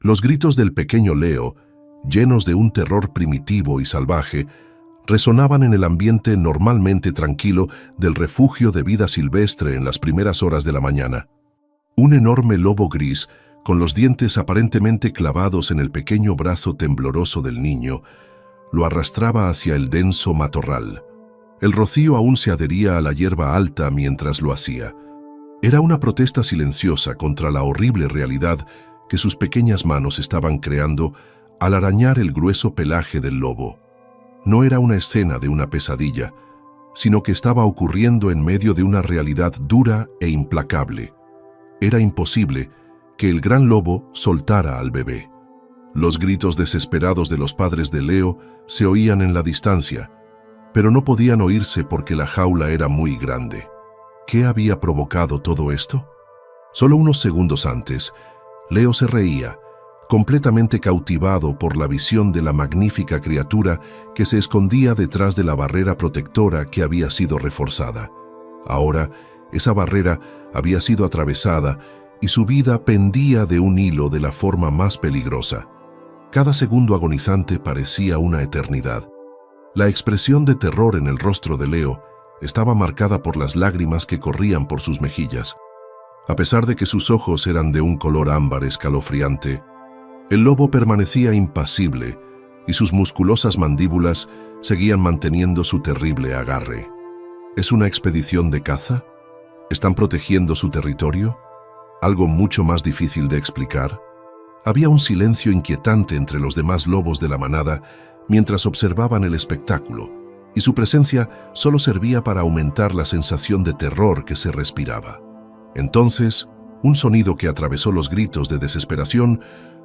Los gritos del pequeño Leo, llenos de un terror primitivo y salvaje, resonaban en el ambiente normalmente tranquilo del refugio de vida silvestre en las primeras horas de la mañana. Un enorme lobo gris, con los dientes aparentemente clavados en el pequeño brazo tembloroso del niño, lo arrastraba hacia el denso matorral. El rocío aún se adhería a la hierba alta mientras lo hacía. Era una protesta silenciosa contra la horrible realidad que sus pequeñas manos estaban creando al arañar el grueso pelaje del lobo. No era una escena de una pesadilla, sino que estaba ocurriendo en medio de una realidad dura e implacable. Era imposible que el gran lobo soltara al bebé. Los gritos desesperados de los padres de Leo se oían en la distancia, pero no podían oírse porque la jaula era muy grande. ¿Qué había provocado todo esto? Solo unos segundos antes, Leo se reía, completamente cautivado por la visión de la magnífica criatura que se escondía detrás de la barrera protectora que había sido reforzada. Ahora, esa barrera había sido atravesada y su vida pendía de un hilo de la forma más peligrosa. Cada segundo agonizante parecía una eternidad. La expresión de terror en el rostro de Leo estaba marcada por las lágrimas que corrían por sus mejillas. A pesar de que sus ojos eran de un color ámbar escalofriante, el lobo permanecía impasible y sus musculosas mandíbulas seguían manteniendo su terrible agarre. ¿Es una expedición de caza? ¿Están protegiendo su territorio? ¿Algo mucho más difícil de explicar? Había un silencio inquietante entre los demás lobos de la manada mientras observaban el espectáculo, y su presencia solo servía para aumentar la sensación de terror que se respiraba. Entonces, un sonido que atravesó los gritos de desesperación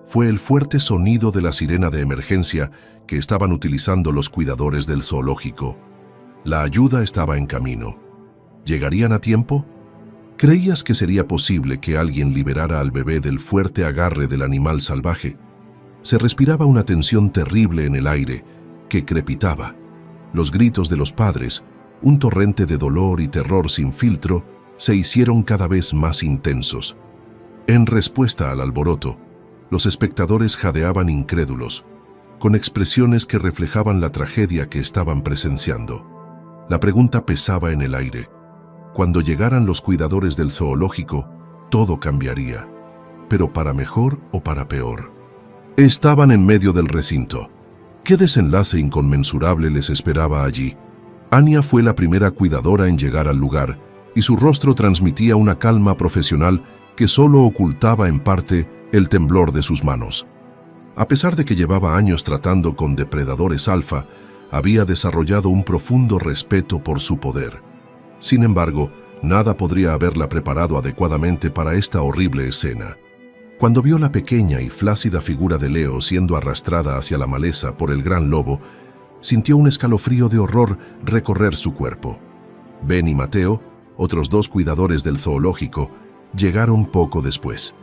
fue el fuerte sonido de la sirena de emergencia que estaban utilizando los cuidadores del zoológico. La ayuda estaba en camino. ¿Llegarían a tiempo? ¿Creías que sería posible que alguien liberara al bebé del fuerte agarre del animal salvaje? Se respiraba una tensión terrible en el aire, que crepitaba. Los gritos de los padres, un torrente de dolor y terror sin filtro, se hicieron cada vez más intensos. En respuesta al alboroto, los espectadores jadeaban incrédulos, con expresiones que reflejaban la tragedia que estaban presenciando. La pregunta pesaba en el aire. Cuando llegaran los cuidadores del zoológico, todo cambiaría, pero para mejor o para peor. Estaban en medio del recinto. ¿Qué desenlace inconmensurable les esperaba allí? Anya fue la primera cuidadora en llegar al lugar, y su rostro transmitía una calma profesional que solo ocultaba en parte el temblor de sus manos. A pesar de que llevaba años tratando con depredadores alfa, había desarrollado un profundo respeto por su poder. Sin embargo, nada podría haberla preparado adecuadamente para esta horrible escena. Cuando vio la pequeña y flácida figura de Leo siendo arrastrada hacia la maleza por el gran lobo, sintió un escalofrío de horror recorrer su cuerpo. Ben y Mateo, otros dos cuidadores del zoológico, llegaron poco después.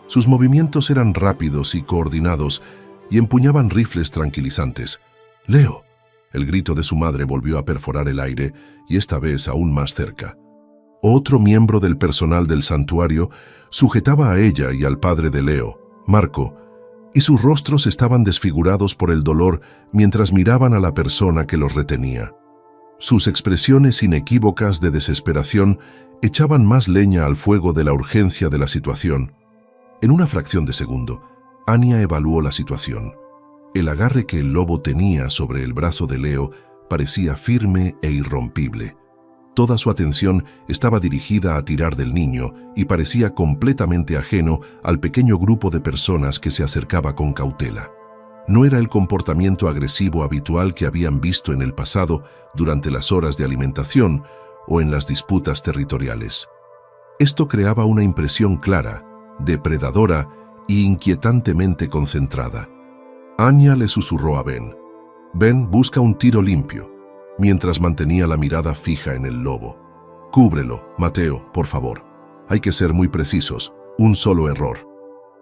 Sus movimientos eran rápidos y coordinados y empuñaban rifles tranquilizantes. «¡Leo!». El grito de su madre volvió a perforar el aire y esta vez aún más cerca. Otro miembro del personal del santuario sujetaba a ella y al padre de Leo, Marco, y sus rostros estaban desfigurados por el dolor mientras miraban a la persona que los retenía. Sus expresiones inequívocas de desesperación echaban más leña al fuego de la urgencia de la situación. En una fracción de segundo, Anya evaluó la situación. El agarre que el lobo tenía sobre el brazo de Leo parecía firme e irrompible. Toda su atención estaba dirigida a tirar del niño y parecía completamente ajeno al pequeño grupo de personas que se acercaba con cautela. No era el comportamiento agresivo habitual que habían visto en el pasado durante las horas de alimentación o en las disputas territoriales. Esto creaba una impresión clara, depredadora e inquietantemente concentrada. Anya le susurró a Ben. Ben busca un tiro limpio, mientras mantenía la mirada fija en el lobo. Cúbrelo, Mateo, por favor. Hay que ser muy precisos, un solo error.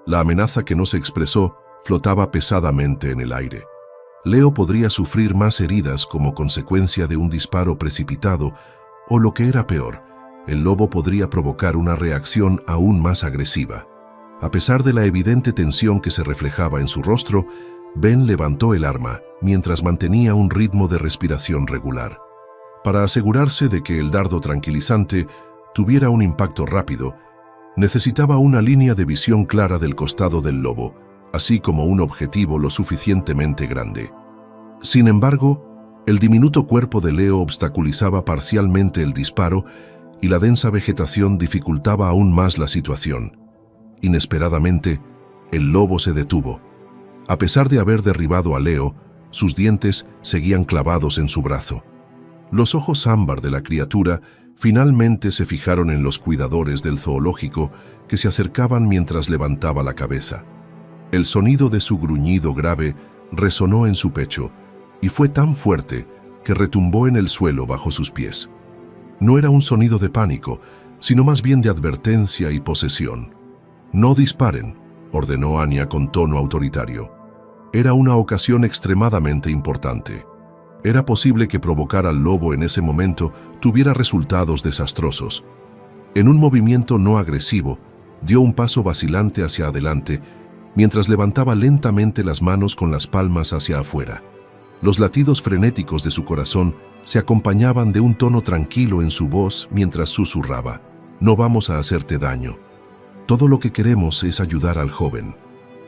La amenaza que no se expresó flotaba pesadamente en el aire. Leo podría sufrir más heridas como consecuencia de un disparo precipitado, o lo que era peor, el lobo podría provocar una reacción aún más agresiva. A pesar de la evidente tensión que se reflejaba en su rostro, Ben levantó el arma mientras mantenía un ritmo de respiración regular. Para asegurarse de que el dardo tranquilizante tuviera un impacto rápido, necesitaba una línea de visión clara del costado del lobo, así como un objetivo lo suficientemente grande. Sin embargo, el diminuto cuerpo de Leo obstaculizaba parcialmente el disparo y la densa vegetación dificultaba aún más la situación. Inesperadamente, el lobo se detuvo. A pesar de haber derribado a Leo, sus dientes seguían clavados en su brazo. Los ojos ámbar de la criatura finalmente se fijaron en los cuidadores del zoológico que se acercaban mientras levantaba la cabeza. El sonido de su gruñido grave resonó en su pecho y fue tan fuerte que retumbó en el suelo bajo sus pies. No era un sonido de pánico, sino más bien de advertencia y posesión. «No disparen», ordenó Anya con tono autoritario. Era una ocasión extremadamente importante. Era posible que provocar al lobo en ese momento tuviera resultados desastrosos. En un movimiento no agresivo, dio un paso vacilante hacia adelante, mientras levantaba lentamente las manos con las palmas hacia afuera. Los latidos frenéticos de su corazón se acompañaban de un tono tranquilo en su voz mientras susurraba: «No vamos a hacerte daño. Todo lo que queremos es ayudar al joven».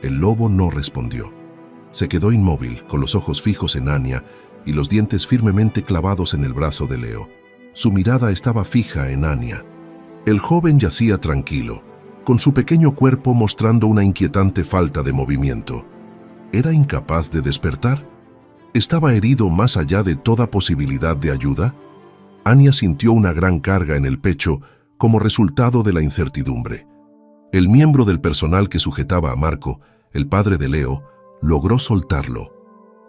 El lobo no respondió. Se quedó inmóvil, con los ojos fijos en Anya y los dientes firmemente clavados en el brazo de Leo. Su mirada estaba fija en Anya. El joven yacía tranquilo, con su pequeño cuerpo mostrando una inquietante falta de movimiento. ¿Era incapaz de despertar? ¿Estaba herido más allá de toda posibilidad de ayuda? Anya sintió una gran carga en el pecho como resultado de la incertidumbre. El miembro del personal que sujetaba a Marco, el padre de Leo, logró soltarlo.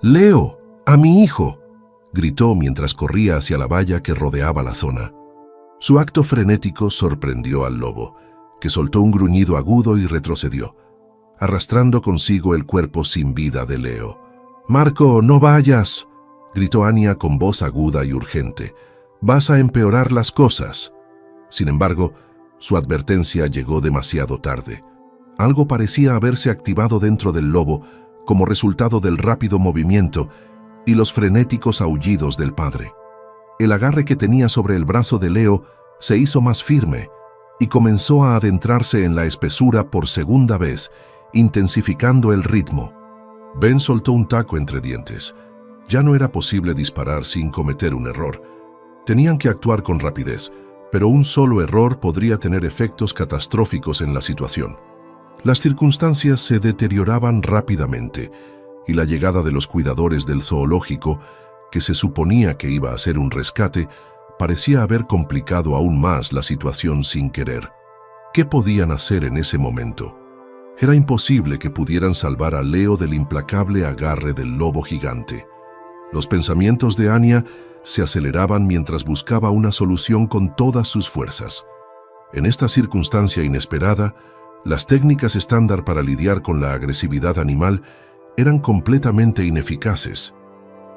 «¡Leo! ¡A mi hijo!», gritó mientras corría hacia la valla que rodeaba la zona. Su acto frenético sorprendió al lobo, que soltó un gruñido agudo y retrocedió, arrastrando consigo el cuerpo sin vida de Leo. «¡Marco, no vayas!», gritó Anya con voz aguda y urgente. «Vas a empeorar las cosas». Sin embargo, su advertencia llegó demasiado tarde. Algo parecía haberse activado dentro del lobo como resultado del rápido movimiento y los frenéticos aullidos del padre. El agarre que tenía sobre el brazo de Leo se hizo más firme y comenzó a adentrarse en la espesura por segunda vez, intensificando el ritmo. Ben soltó un taco entre dientes. Ya no era posible disparar sin cometer un error. Tenían que actuar con rapidez, pero un solo error podría tener efectos catastróficos en la situación. Las circunstancias se deterioraban rápidamente y la llegada de los cuidadores del zoológico, que se suponía que iba a ser un rescate, parecía haber complicado aún más la situación sin querer. ¿Qué podían hacer en ese momento? Era imposible que pudieran salvar a Leo del implacable agarre del lobo gigante. Los pensamientos de Anya se aceleraban mientras buscaba una solución con todas sus fuerzas. En esta circunstancia inesperada, las técnicas estándar para lidiar con la agresividad animal eran completamente ineficaces.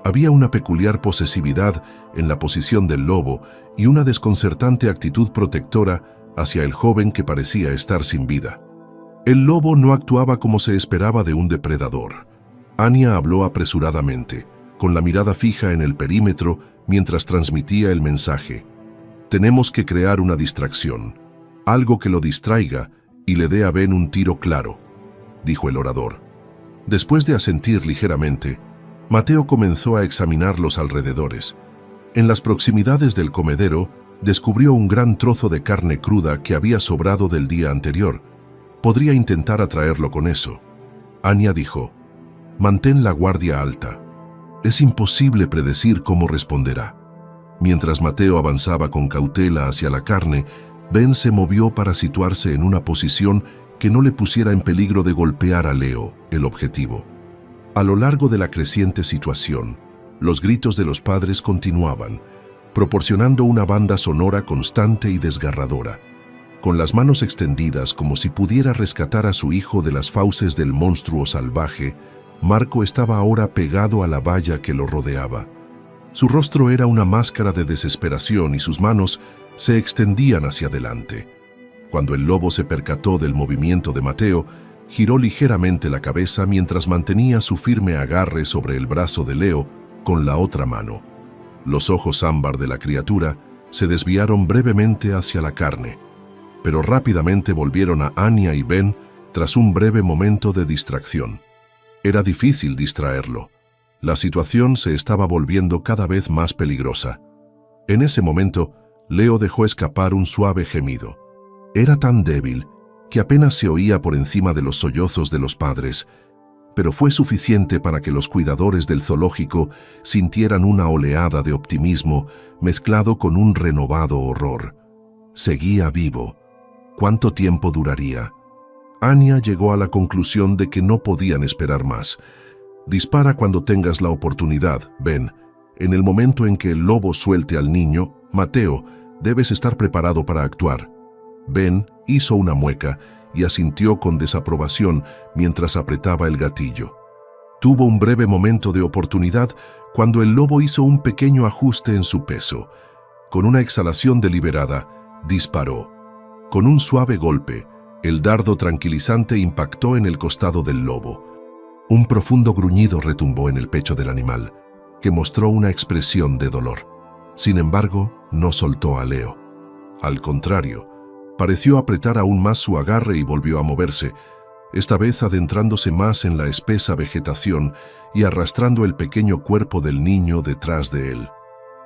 Había una peculiar posesividad en la posición del lobo y una desconcertante actitud protectora hacia el joven que parecía estar sin vida. El lobo no actuaba como se esperaba de un depredador. Anya habló apresuradamente, con la mirada fija en el perímetro mientras transmitía el mensaje. «Tenemos que crear una distracción, algo que lo distraiga y le dé a Ben un tiro claro», dijo el orador. Después de asentir ligeramente, Mateo comenzó a examinar los alrededores. En las proximidades del comedero, descubrió un gran trozo de carne cruda que había sobrado del día anterior. Podría intentar atraerlo con eso. Anya dijo: «Mantén la guardia alta. Es imposible predecir cómo responderá». Mientras Mateo avanzaba con cautela hacia la carne, Ben se movió para situarse en una posición que no le pusiera en peligro de golpear a Leo, el objetivo. A lo largo de la creciente situación, los gritos de los padres continuaban, proporcionando una banda sonora constante y desgarradora. Con las manos extendidas como si pudiera rescatar a su hijo de las fauces del monstruo salvaje, Marco estaba ahora pegado a la valla que lo rodeaba. Su rostro era una máscara de desesperación y sus manos se extendían hacia adelante. Cuando el lobo se percató del movimiento de Mateo, giró ligeramente la cabeza mientras mantenía su firme agarre sobre el brazo de Leo con la otra mano. Los ojos ámbar de la criatura se desviaron brevemente hacia la carne, pero rápidamente volvieron a Anya y Ben tras un breve momento de distracción. Era difícil distraerlo. La situación se estaba volviendo cada vez más peligrosa. En ese momento, Leo dejó escapar un suave gemido. Era tan débil que apenas se oía por encima de los sollozos de los padres, pero fue suficiente para que los cuidadores del zoológico sintieran una oleada de optimismo mezclado con un renovado horror. Seguía vivo. ¿Cuánto tiempo duraría? Anya llegó a la conclusión de que no podían esperar más. Dispara cuando tengas la oportunidad, Ben. En el momento en que el lobo suelte al niño, Mateo, debes estar preparado para actuar. Ben hizo una mueca y asintió con desaprobación mientras apretaba el gatillo. Tuvo un breve momento de oportunidad cuando el lobo hizo un pequeño ajuste en su peso. Con una exhalación deliberada, disparó. Con un suave golpe, el dardo tranquilizante impactó en el costado del lobo. Un profundo gruñido retumbó en el pecho del animal, que mostró una expresión de dolor. Sin embargo, no soltó a Leo. Al contrario, pareció apretar aún más su agarre y volvió a moverse, esta vez adentrándose más en la espesa vegetación y arrastrando el pequeño cuerpo del niño detrás de él.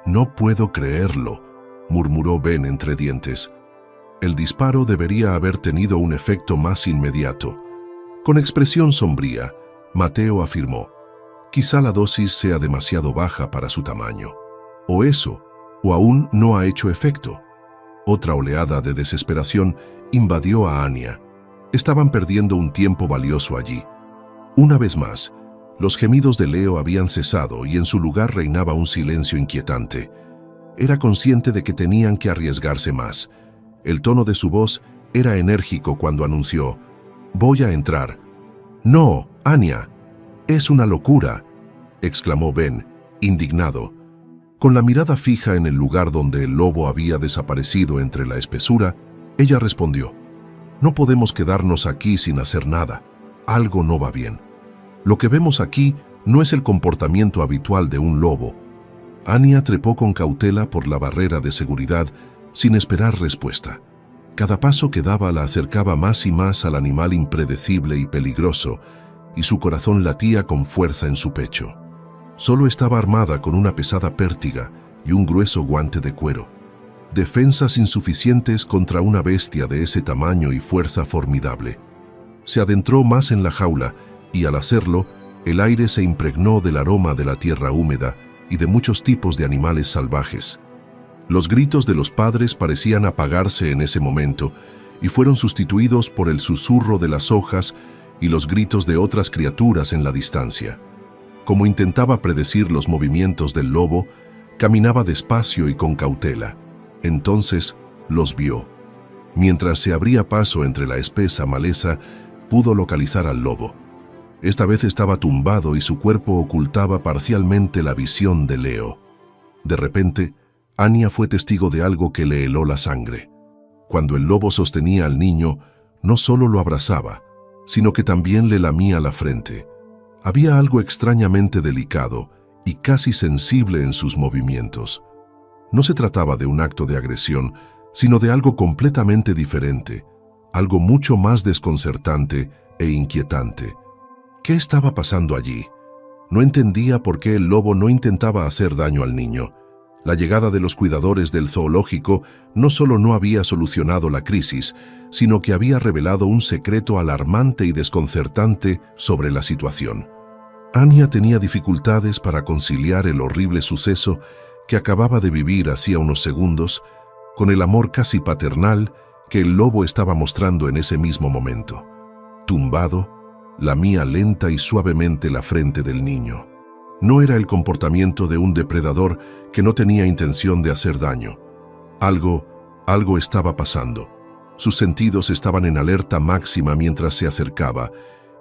«No puedo creerlo», murmuró Ben entre dientes. El disparo debería haber tenido un efecto más inmediato. Con expresión sombría, Mateo afirmó: «Quizá la dosis sea demasiado baja para su tamaño. O eso, o aún no ha hecho efecto». Otra oleada de desesperación invadió a Anya. Estaban perdiendo un tiempo valioso allí. Una vez más, los gemidos de Leo habían cesado y en su lugar reinaba un silencio inquietante. Era consciente de que tenían que arriesgarse más. El tono de su voz era enérgico cuando anunció: «Voy a entrar». «No, Anya, es una locura», exclamó Ben, indignado. Con la mirada fija en el lugar donde el lobo había desaparecido entre la espesura, ella respondió: «No podemos quedarnos aquí sin hacer nada. Algo no va bien. Lo que vemos aquí no es el comportamiento habitual de un lobo». Anya trepó con cautela por la barrera de seguridad sin esperar respuesta. Cada paso que daba la acercaba más y más al animal impredecible y peligroso, y su corazón latía con fuerza en su pecho. Solo estaba armada con una pesada pértiga y un grueso guante de cuero. Defensas insuficientes contra una bestia de ese tamaño y fuerza formidable. Se adentró más en la jaula y al hacerlo, el aire se impregnó del aroma de la tierra húmeda y de muchos tipos de animales salvajes. Los gritos de los padres parecían apagarse en ese momento y fueron sustituidos por el susurro de las hojas y los gritos de otras criaturas en la distancia. Como intentaba predecir los movimientos del lobo, caminaba despacio y con cautela. Entonces los vio. Mientras se abría paso entre la espesa maleza, pudo localizar al lobo. Esta vez estaba tumbado y su cuerpo ocultaba parcialmente la visión de Leo. De repente, Anya fue testigo de algo que le heló la sangre. Cuando el lobo sostenía al niño, no solo lo abrazaba, sino que también le lamía la frente. Había algo extrañamente delicado y casi sensible en sus movimientos. No se trataba de un acto de agresión, sino de algo completamente diferente, algo mucho más desconcertante e inquietante. ¿Qué estaba pasando allí? No entendía por qué el lobo no intentaba hacer daño al niño. La llegada de los cuidadores del zoológico no solo no había solucionado la crisis, sino que había revelado un secreto alarmante y desconcertante sobre la situación. Anya tenía dificultades para conciliar el horrible suceso que acababa de vivir hacía unos segundos con el amor casi paternal que el lobo estaba mostrando en ese mismo momento. Tumbado, lamía lenta y suavemente la frente del niño. No era el comportamiento de un depredador que no tenía intención de hacer daño. Algo estaba pasando. Sus sentidos estaban en alerta máxima mientras se acercaba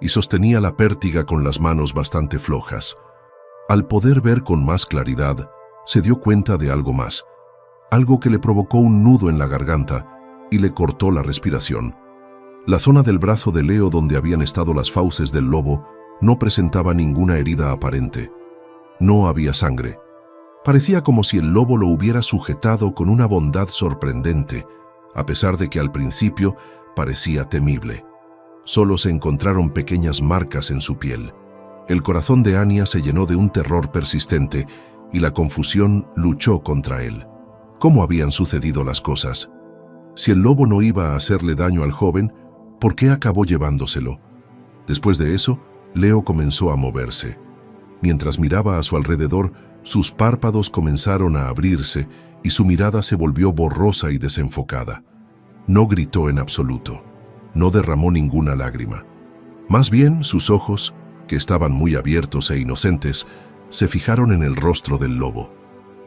y sostenía la pértiga con las manos bastante flojas. Al poder ver con más claridad, se dio cuenta de algo más, algo que le provocó un nudo en la garganta y le cortó la respiración. La zona del brazo de Leo donde habían estado las fauces del lobo no presentaba ninguna herida aparente. No había sangre. Parecía como si el lobo lo hubiera sujetado con una bondad sorprendente, a pesar de que al principio parecía temible. Solo se encontraron pequeñas marcas en su piel. El corazón de Anya se llenó de un terror persistente y la confusión luchó contra él. ¿Cómo habían sucedido las cosas? Si el lobo no iba a hacerle daño al joven, ¿por qué acabó llevándoselo? Después de eso, Leo comenzó a moverse. Mientras miraba a su alrededor, sus párpados comenzaron a abrirse y su mirada se volvió borrosa y desenfocada. No gritó en absoluto. No derramó ninguna lágrima. Más bien, sus ojos, que estaban muy abiertos e inocentes, se fijaron en el rostro del lobo.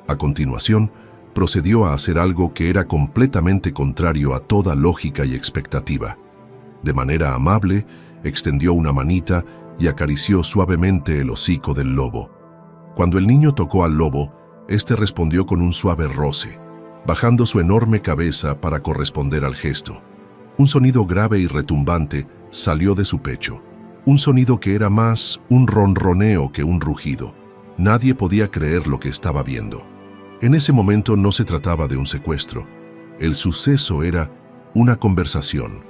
A continuación, procedió a hacer algo que era completamente contrario a toda lógica y expectativa. De manera amable, extendió una manita y acarició suavemente el hocico del lobo. Cuando el niño tocó al lobo, éste respondió con un suave roce, bajando su enorme cabeza para corresponder al gesto. Un sonido grave y retumbante salió de su pecho. Un sonido que era más un ronroneo que un rugido. Nadie podía creer lo que estaba viendo. En ese momento no se trataba de un secuestro. El suceso era una conversación.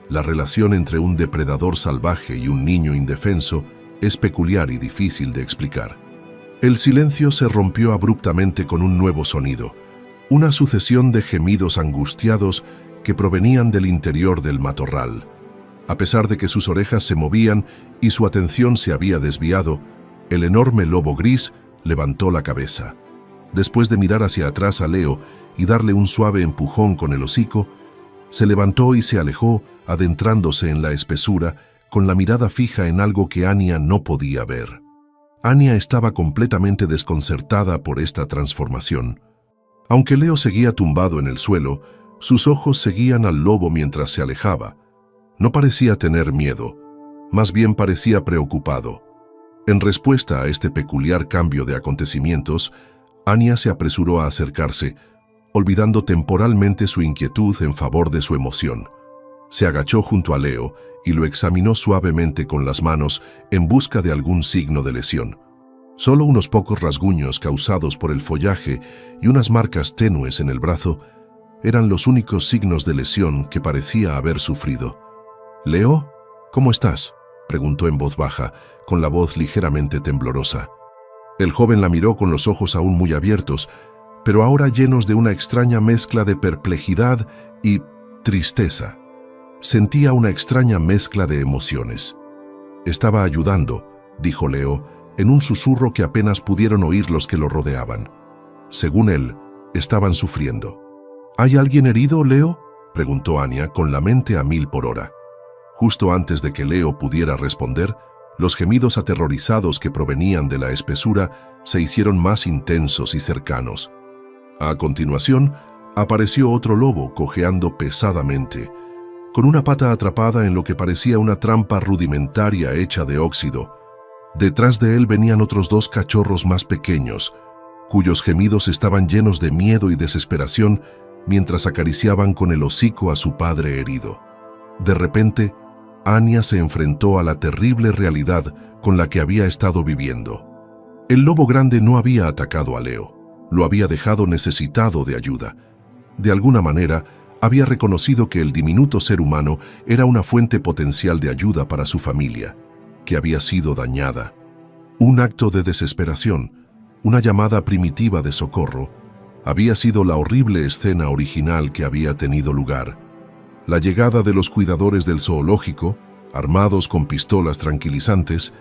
La relación entre un depredador salvaje y un niño indefenso es peculiar y difícil de explicar. El silencio se rompió abruptamente con un nuevo sonido, una sucesión de gemidos angustiados que provenían del interior del matorral. A pesar de que sus orejas se movían y su atención se había desviado, el enorme lobo gris levantó la cabeza. Después de mirar hacia atrás a Leo y darle un suave empujón con el hocico, se levantó y se alejó, adentrándose en la espesura, con la mirada fija en algo que Anya no podía ver. Anya estaba completamente desconcertada por esta transformación. Aunque Leo seguía tumbado en el suelo, sus ojos seguían al lobo mientras se alejaba. No parecía tener miedo, más bien parecía preocupado. En respuesta a este peculiar cambio de acontecimientos, Anya se apresuró a acercarse, olvidando temporalmente su inquietud en favor de su emoción. Se agachó junto a Leo y lo examinó suavemente con las manos en busca de algún signo de lesión. Solo unos pocos rasguños causados por el follaje y unas marcas tenues en el brazo eran los únicos signos de lesión que parecía haber sufrido. «Leo, ¿cómo estás?», preguntó en voz baja, con la voz ligeramente temblorosa. El joven la miró con los ojos aún muy abiertos, pero ahora llenos de una extraña mezcla de perplejidad y tristeza. Sentía una extraña mezcla de emociones. «Estaba ayudando», dijo Leo, en un susurro que apenas pudieron oír los que lo rodeaban. Según él, estaban sufriendo. «¿Hay alguien herido, Leo?», preguntó Anya con la mente a 1000 por hora. Justo antes de que Leo pudiera responder, los gemidos aterrorizados que provenían de la espesura se hicieron más intensos y cercanos. A continuación, apareció otro lobo cojeando pesadamente, con una pata atrapada en lo que parecía una trampa rudimentaria hecha de óxido. Detrás de él venían otros 2 cachorros más pequeños, cuyos gemidos estaban llenos de miedo y desesperación mientras acariciaban con el hocico a su padre herido. De repente, Anya se enfrentó a la terrible realidad con la que había estado viviendo. El lobo grande no había atacado a Leo, lo había dejado necesitado de ayuda. De alguna manera, había reconocido que el diminuto ser humano era una fuente potencial de ayuda para su familia, que había sido dañada. Un acto de desesperación, una llamada primitiva de socorro, había sido la horrible escena original que había tenido lugar. La llegada de los cuidadores del zoológico, armados con pistolas tranquilizantes,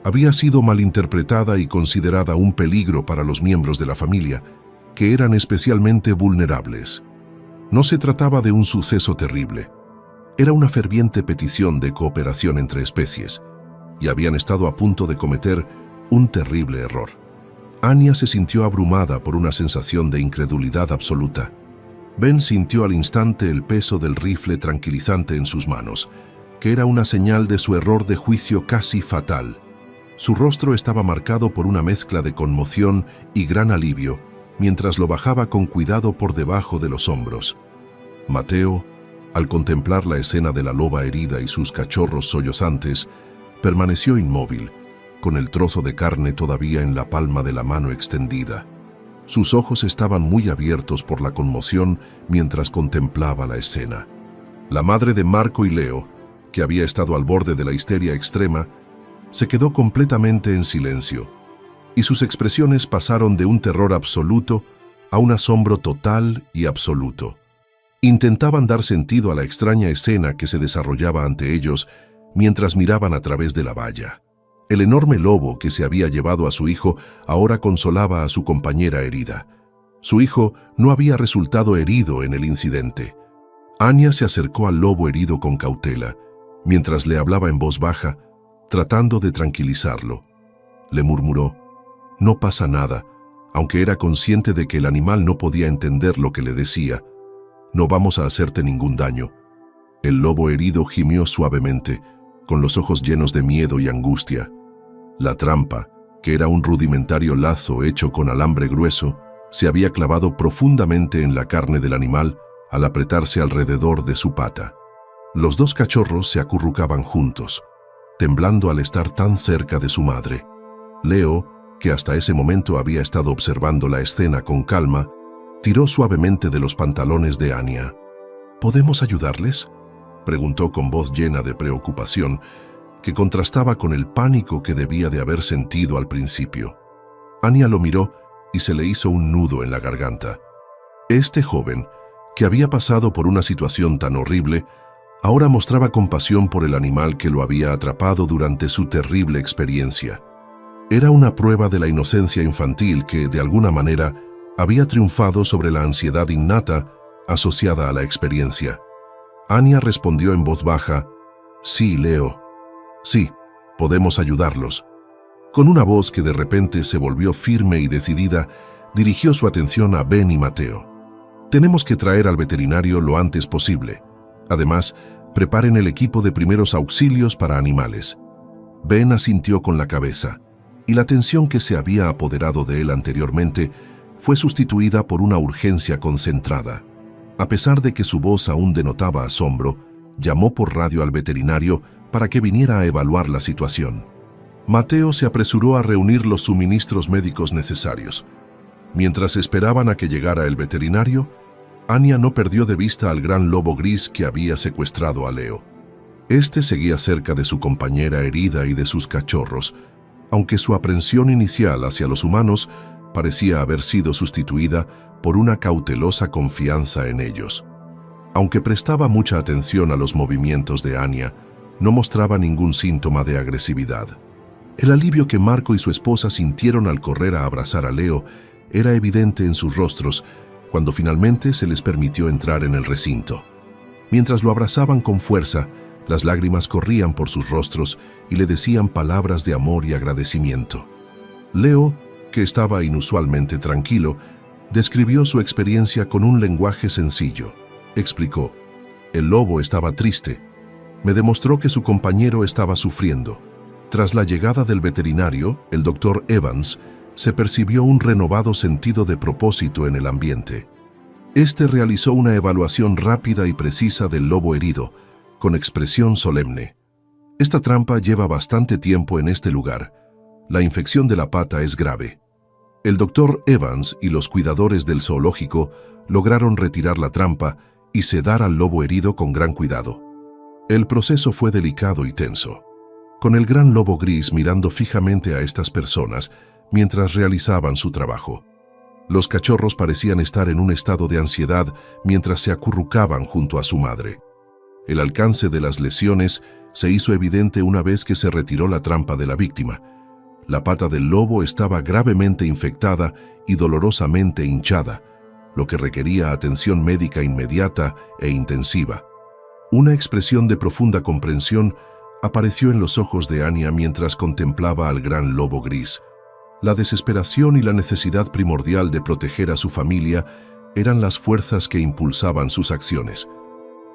había sido malinterpretada y considerada un peligro para los miembros de la familia, que eran especialmente vulnerables. No se trataba de un suceso terrible. Era una ferviente petición de cooperación entre especies, y habían estado a punto de cometer un terrible error. Anya se sintió abrumada por una sensación de incredulidad absoluta. Ben sintió al instante el peso del rifle tranquilizante en sus manos, que era una señal de su error de juicio casi fatal. Su rostro estaba marcado por una mezcla de conmoción y gran alivio, mientras lo bajaba con cuidado por debajo de los hombros. Mateo, al contemplar la escena de la loba herida y sus cachorros sollozantes, permaneció inmóvil, con el trozo de carne todavía en la palma de la mano extendida. Sus ojos estaban muy abiertos por la conmoción mientras contemplaba la escena. La madre de Marco y Leo, que había estado al borde de la histeria extrema, se quedó completamente en silencio, y sus expresiones pasaron de un terror absoluto a un asombro total y absoluto. Intentaban dar sentido a la extraña escena que se desarrollaba ante ellos mientras miraban a través de la valla. El enorme lobo que se había llevado a su hijo ahora consolaba a su compañera herida. Su hijo no había resultado herido en el incidente. Anya se acercó al lobo herido con cautela, mientras le hablaba en voz baja, tratando de tranquilizarlo. Le murmuró: «No pasa nada», aunque era consciente de que el animal no podía entender lo que le decía. «No vamos a hacerte ningún daño». El lobo herido gimió suavemente, con los ojos llenos de miedo y angustia. La trampa, que era un rudimentario lazo hecho con alambre grueso, se había clavado profundamente en la carne del animal al apretarse alrededor de su pata. Los dos cachorros se acurrucaban juntos, temblando al estar tan cerca de su madre. Leo, que hasta ese momento había estado observando la escena con calma, tiró suavemente de los pantalones de Anya. «¿Podemos ayudarles?», preguntó con voz llena de preocupación, que contrastaba con el pánico que debía de haber sentido al principio. Anya lo miró y se le hizo un nudo en la garganta. Este joven, que había pasado por una situación tan horrible, ahora mostraba compasión por el animal que lo había atrapado durante su terrible experiencia. Era una prueba de la inocencia infantil que, de alguna manera, había triunfado sobre la ansiedad innata asociada a la experiencia. Anya respondió en voz baja: «Sí, Leo. Sí, podemos ayudarlos». Con una voz que de repente se volvió firme y decidida, dirigió su atención a Ben y Mateo. «Tenemos que traer al veterinario lo antes posible. Además, preparen el equipo de primeros auxilios para animales». Ben asintió con la cabeza, y la tensión que se había apoderado de él anteriormente fue sustituida por una urgencia concentrada. A pesar de que su voz aún denotaba asombro, llamó por radio al veterinario para que viniera a evaluar la situación. Mateo se apresuró a reunir los suministros médicos necesarios. Mientras esperaban a que llegara el veterinario, Anya no perdió de vista al gran lobo gris que había secuestrado a Leo. Este seguía cerca de su compañera herida y de sus cachorros, aunque su aprensión inicial hacia los humanos parecía haber sido sustituida por una cautelosa confianza en ellos. Aunque prestaba mucha atención a los movimientos de Anya, no mostraba ningún síntoma de agresividad. El alivio que Marco y su esposa sintieron al correr a abrazar a Leo era evidente en sus rostros cuando finalmente se les permitió entrar en el recinto. Mientras lo abrazaban con fuerza, las lágrimas corrían por sus rostros y le decían palabras de amor y agradecimiento. Leo, que estaba inusualmente tranquilo, describió su experiencia con un lenguaje sencillo. Explicó: «El lobo estaba triste. Me demostró que su compañero estaba sufriendo. Tras la llegada del veterinario, el doctor Evans, se percibió un renovado sentido de propósito en el ambiente. Este realizó una evaluación rápida y precisa del lobo herido, con expresión solemne. Esta trampa lleva bastante tiempo en este lugar. La infección de la pata es grave». El doctor Evans y los cuidadores del zoológico lograron retirar la trampa y sedar al lobo herido con gran cuidado. El proceso fue delicado y tenso, con el gran lobo gris mirando fijamente a estas personas mientras realizaban su trabajo. Los cachorros parecían estar en un estado de ansiedad mientras se acurrucaban junto a su madre. El alcance de las lesiones se hizo evidente una vez que se retiró la trampa de la víctima. La pata del lobo estaba gravemente infectada y dolorosamente hinchada, lo que requería atención médica inmediata e intensiva. Una expresión de profunda comprensión apareció en los ojos de Anya mientras contemplaba al gran lobo gris. La desesperación y la necesidad primordial de proteger a su familia eran las fuerzas que impulsaban sus acciones.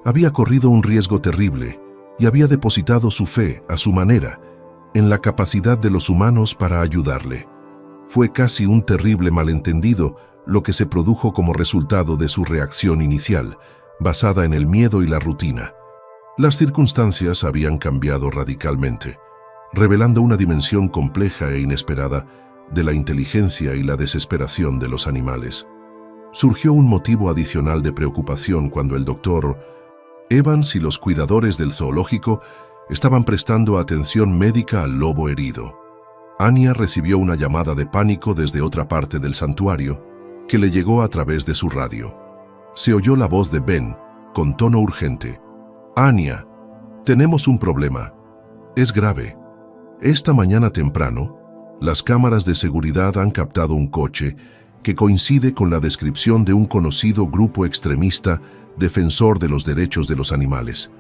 Había corrido un riesgo terrible y había depositado su fe, a su manera, en la capacidad de los humanos para ayudarle. Fue casi un terrible malentendido lo que se produjo como resultado de su reacción inicial, basada en el miedo y la rutina. Las circunstancias habían cambiado radicalmente, revelando una dimensión compleja e inesperada de la inteligencia y la desesperación de los animales. Surgió un motivo adicional de preocupación cuando el doctor Evans y los cuidadores del zoológico estaban prestando atención médica al lobo herido. Anya recibió una llamada de pánico desde otra parte del santuario, que le llegó a través de su radio. Se oyó la voz de Ben, con tono urgente. «Anya, tenemos un problema. Es grave. Esta mañana temprano, las cámaras de seguridad han captado un coche que coincide con la descripción de un conocido grupo extremista defensor de los derechos de los animales.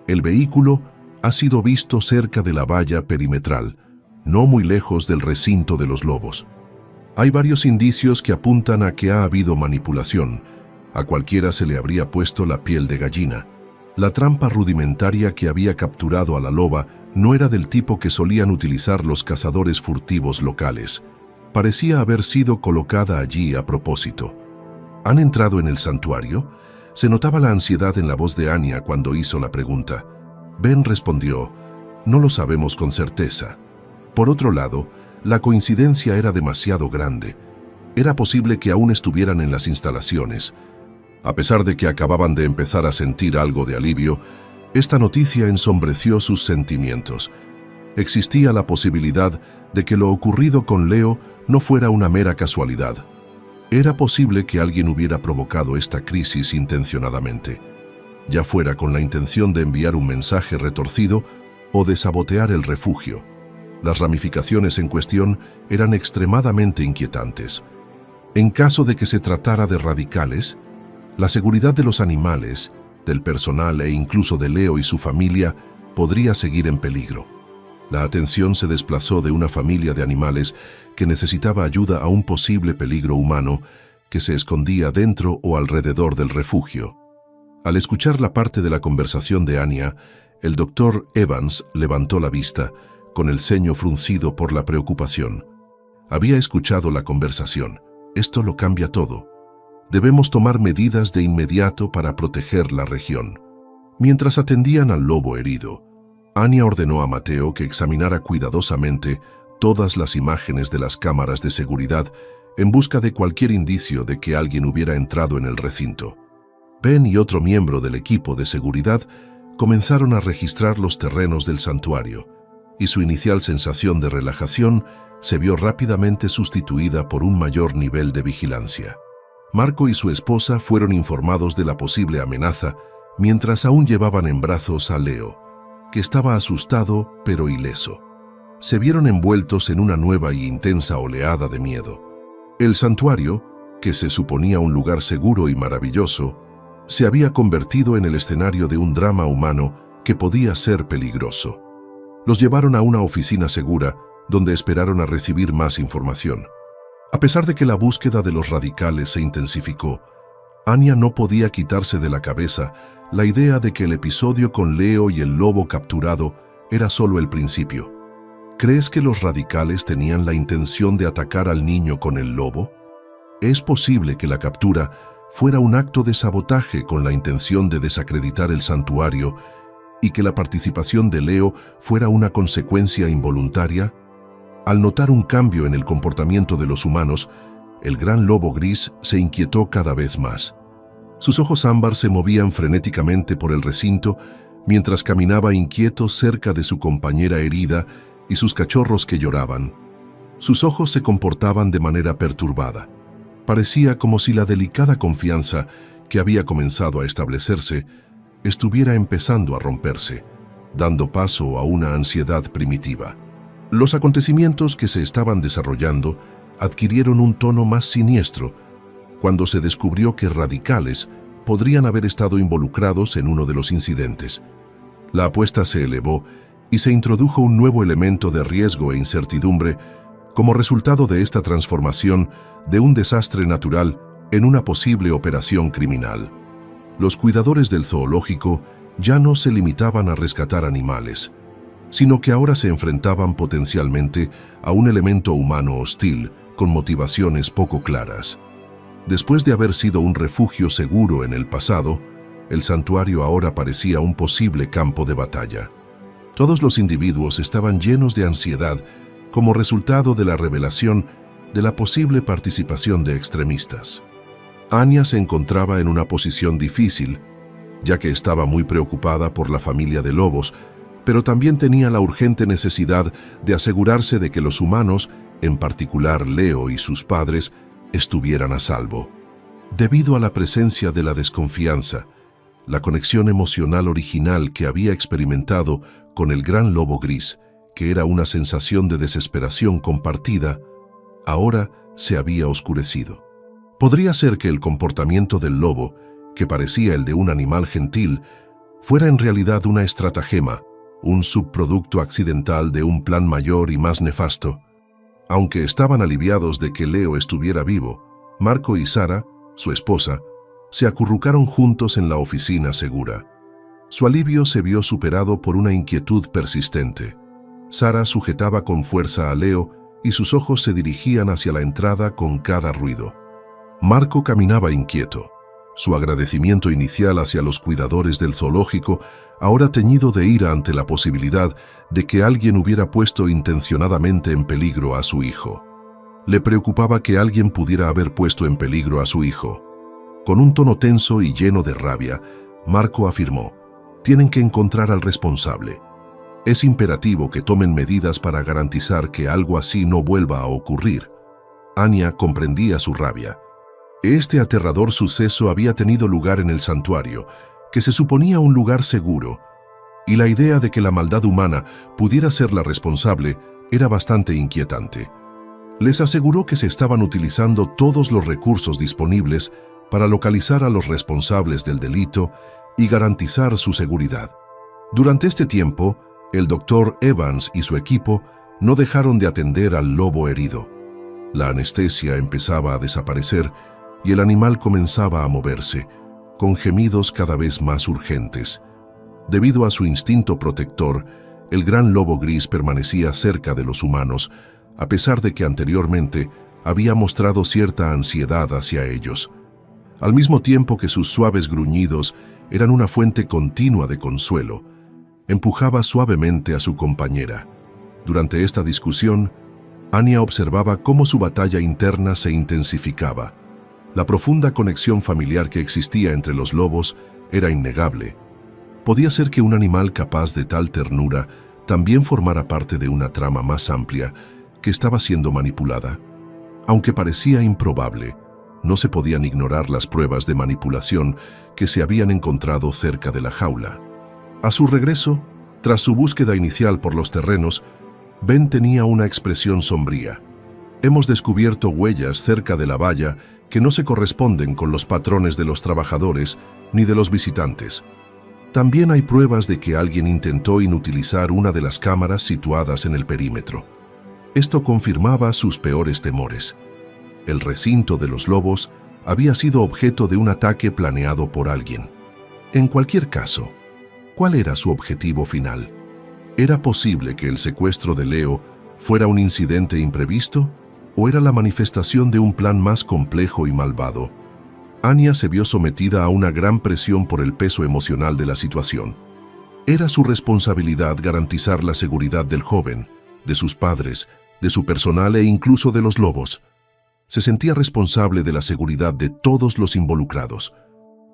El vehículo ha sido visto cerca de la valla perimetral, no muy lejos del recinto de los lobos. Hay varios indicios que apuntan a que ha habido manipulación. A cualquiera se le habría puesto la piel de gallina. La trampa rudimentaria que había capturado a la loba no era del tipo que solían utilizar los cazadores furtivos locales. Parecía haber sido colocada allí a propósito. ¿Han entrado en el santuario? Se notaba la ansiedad en la voz de Anya cuando hizo la pregunta. Ben respondió, «No lo sabemos con certeza». Por otro lado, la coincidencia era demasiado grande. Era posible que aún estuvieran en las instalaciones. A pesar de que acababan de empezar a sentir algo de alivio, esta noticia ensombreció sus sentimientos. Existía la posibilidad de que lo ocurrido con Leo no fuera una mera casualidad. Era posible que alguien hubiera provocado esta crisis intencionadamente, ya fuera con la intención de enviar un mensaje retorcido o de sabotear el refugio. Las ramificaciones en cuestión eran extremadamente inquietantes. En caso de que se tratara de radicales, la seguridad de los animales, del personal e incluso de Leo y su familia podría seguir en peligro. La atención se desplazó de una familia de animales que necesitaba ayuda a un posible peligro humano que se escondía dentro o alrededor del refugio. Al escuchar la parte de la conversación de Anya, el doctor Evans levantó la vista, con el ceño fruncido por la preocupación. Había escuchado la conversación. Esto lo cambia todo. Debemos tomar medidas de inmediato para proteger la región. Mientras atendían al lobo herido, Anya ordenó a Mateo que examinara cuidadosamente todas las imágenes de las cámaras de seguridad en busca de cualquier indicio de que alguien hubiera entrado en el recinto. Ben y otro miembro del equipo de seguridad comenzaron a registrar los terrenos del santuario, y su inicial sensación de relajación se vio rápidamente sustituida por un mayor nivel de vigilancia. Marco y su esposa fueron informados de la posible amenaza mientras aún llevaban en brazos a Leo, que estaba asustado pero ileso. Se vieron envueltos en una nueva y intensa oleada de miedo. El santuario, que se suponía un lugar seguro y maravilloso, se había convertido en el escenario de un drama humano que podía ser peligroso. Los llevaron a una oficina segura, donde esperaron a recibir más información. A pesar de que la búsqueda de los radicales se intensificó, Anya no podía quitarse de la cabeza la idea de que el episodio con Leo y el lobo capturado era solo el principio. ¿Crees que los radicales tenían la intención de atacar al niño con el lobo? ¿Es posible que la captura fuera un acto de sabotaje con la intención de desacreditar el santuario y que la participación de Leo fuera una consecuencia involuntaria? Al notar un cambio en el comportamiento de los humanos, el gran lobo gris se inquietó cada vez más. Sus ojos ámbar se movían frenéticamente por el recinto mientras caminaba inquieto cerca de su compañera herida y sus cachorros que lloraban. Sus ojos se comportaban de manera perturbada. Parecía como si la delicada confianza que había comenzado a establecerse estuviera empezando a romperse, dando paso a una ansiedad primitiva. Los acontecimientos que se estaban desarrollando adquirieron un tono más siniestro cuando se descubrió que radicales podrían haber estado involucrados en uno de los incidentes. La apuesta se elevó y se introdujo un nuevo elemento de riesgo e incertidumbre como resultado de esta transformación de un desastre natural en una posible operación criminal. Los cuidadores del zoológico ya no se limitaban a rescatar animales, sino que ahora se enfrentaban potencialmente a un elemento humano hostil con motivaciones poco claras. Después de haber sido un refugio seguro en el pasado, El santuario ahora parecía un posible campo de batalla. Todos los individuos estaban llenos de ansiedad como resultado de la revelación de la posible participación de extremistas. Anya se encontraba en una posición difícil, ya que estaba muy preocupada por la familia de lobos, pero también tenía la urgente necesidad de asegurarse de que los humanos, en particular Leo y sus padres, estuvieran a salvo. Debido a la presencia de la desconfianza, la conexión emocional original que había experimentado con el gran lobo gris, que era una sensación de desesperación compartida, ahora se había oscurecido. Podría ser que el comportamiento del lobo, que parecía el de un animal gentil, fuera en realidad una estratagema, un subproducto accidental de un plan mayor y más nefasto. Aunque estaban aliviados de que Leo estuviera vivo, Marco y Sara, su esposa, se acurrucaron juntos en la oficina segura. Su alivio se vio superado por una inquietud persistente. Sara sujetaba con fuerza a Leo y sus ojos se dirigían hacia la entrada con cada ruido. Marco caminaba inquieto, su agradecimiento inicial hacia los cuidadores del zoológico, ahora teñido de ira ante la posibilidad de que alguien hubiera puesto intencionadamente en peligro a su hijo. Le preocupaba que alguien pudiera haber puesto en peligro a su hijo. Con un tono tenso y lleno de rabia, Marco afirmó: «Tienen que encontrar al responsable. Es imperativo que tomen medidas para garantizar que algo así no vuelva a ocurrir». Anya comprendía su rabia. Este aterrador suceso había tenido lugar en el santuario, que se suponía un lugar seguro, y la idea de que la maldad humana pudiera ser la responsable era bastante inquietante. Les aseguró que se estaban utilizando todos los recursos disponibles para localizar a los responsables del delito y garantizar su seguridad. Durante este tiempo, el Dr. Evans y su equipo no dejaron de atender al lobo herido. La anestesia empezaba a desaparecer y el animal comenzaba a moverse, con gemidos cada vez más urgentes. Debido a su instinto protector, el gran lobo gris permanecía cerca de los humanos, a pesar de que anteriormente había mostrado cierta ansiedad hacia ellos. Al mismo tiempo que sus suaves gruñidos eran una fuente continua de consuelo, empujaba suavemente a su compañera. Durante esta discusión, Anya observaba cómo su batalla interna se intensificaba. La profunda conexión familiar que existía entre los lobos era innegable. Podía ser que un animal capaz de tal ternura también formara parte de una trama más amplia que estaba siendo manipulada. Aunque parecía improbable, no se podían ignorar las pruebas de manipulación que se habían encontrado cerca de la jaula. A su regreso, tras su búsqueda inicial por los terrenos, Ben tenía una expresión sombría. «Hemos descubierto huellas cerca de la valla que no se corresponden con los patrones de los trabajadores ni de los visitantes. También hay pruebas de que alguien intentó inutilizar una de las cámaras situadas en el perímetro. Esto confirmaba sus peores temores. El recinto de los lobos había sido objeto de un ataque planeado por alguien. En cualquier caso, ¿cuál era su objetivo final? ¿Era posible que el secuestro de Leo fuera un incidente imprevisto o era la manifestación de un plan más complejo y malvado? Anya se vio sometida a una gran presión por el peso emocional de la situación. Era su responsabilidad garantizar la seguridad del joven, de sus padres, de su personal e incluso de los lobos. Se sentía responsable de la seguridad de todos los involucrados.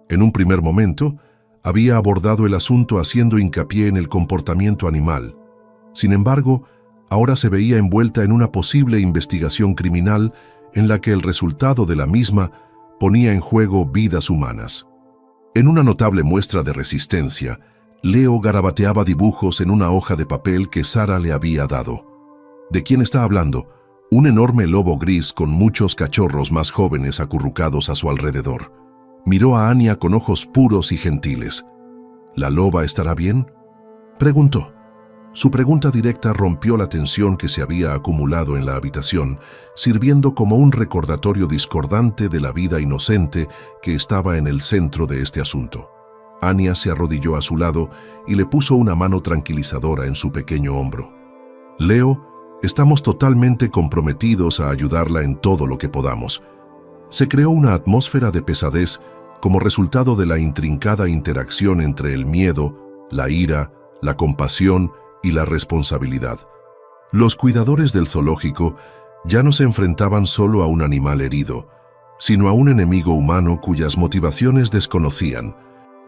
En un primer momento, había abordado el asunto haciendo hincapié en el comportamiento animal. Sin embargo, ahora se veía envuelta en una posible investigación criminal en la que el resultado de la misma ponía en juego vidas humanas. En una notable muestra de resistencia, Leo garabateaba dibujos en una hoja de papel que Sara le había dado. ¿De quién está hablando? Un enorme lobo gris con muchos cachorros más jóvenes acurrucados a su alrededor. Miró a Anya con ojos puros y gentiles. ¿La loba estará bien?, preguntó. Su pregunta directa rompió la tensión que se había acumulado en la habitación, sirviendo como un recordatorio discordante de la vida inocente que estaba en el centro de este asunto. Anya se arrodilló a su lado y le puso una mano tranquilizadora en su pequeño hombro. «Leo, estamos totalmente comprometidos a ayudarla en todo lo que podamos». Se creó una atmósfera de pesadez como resultado de la intrincada interacción entre el miedo, la ira, la compasión y la responsabilidad. Los cuidadores del zoológico ya no se enfrentaban solo a un animal herido, sino a un enemigo humano cuyas motivaciones desconocían.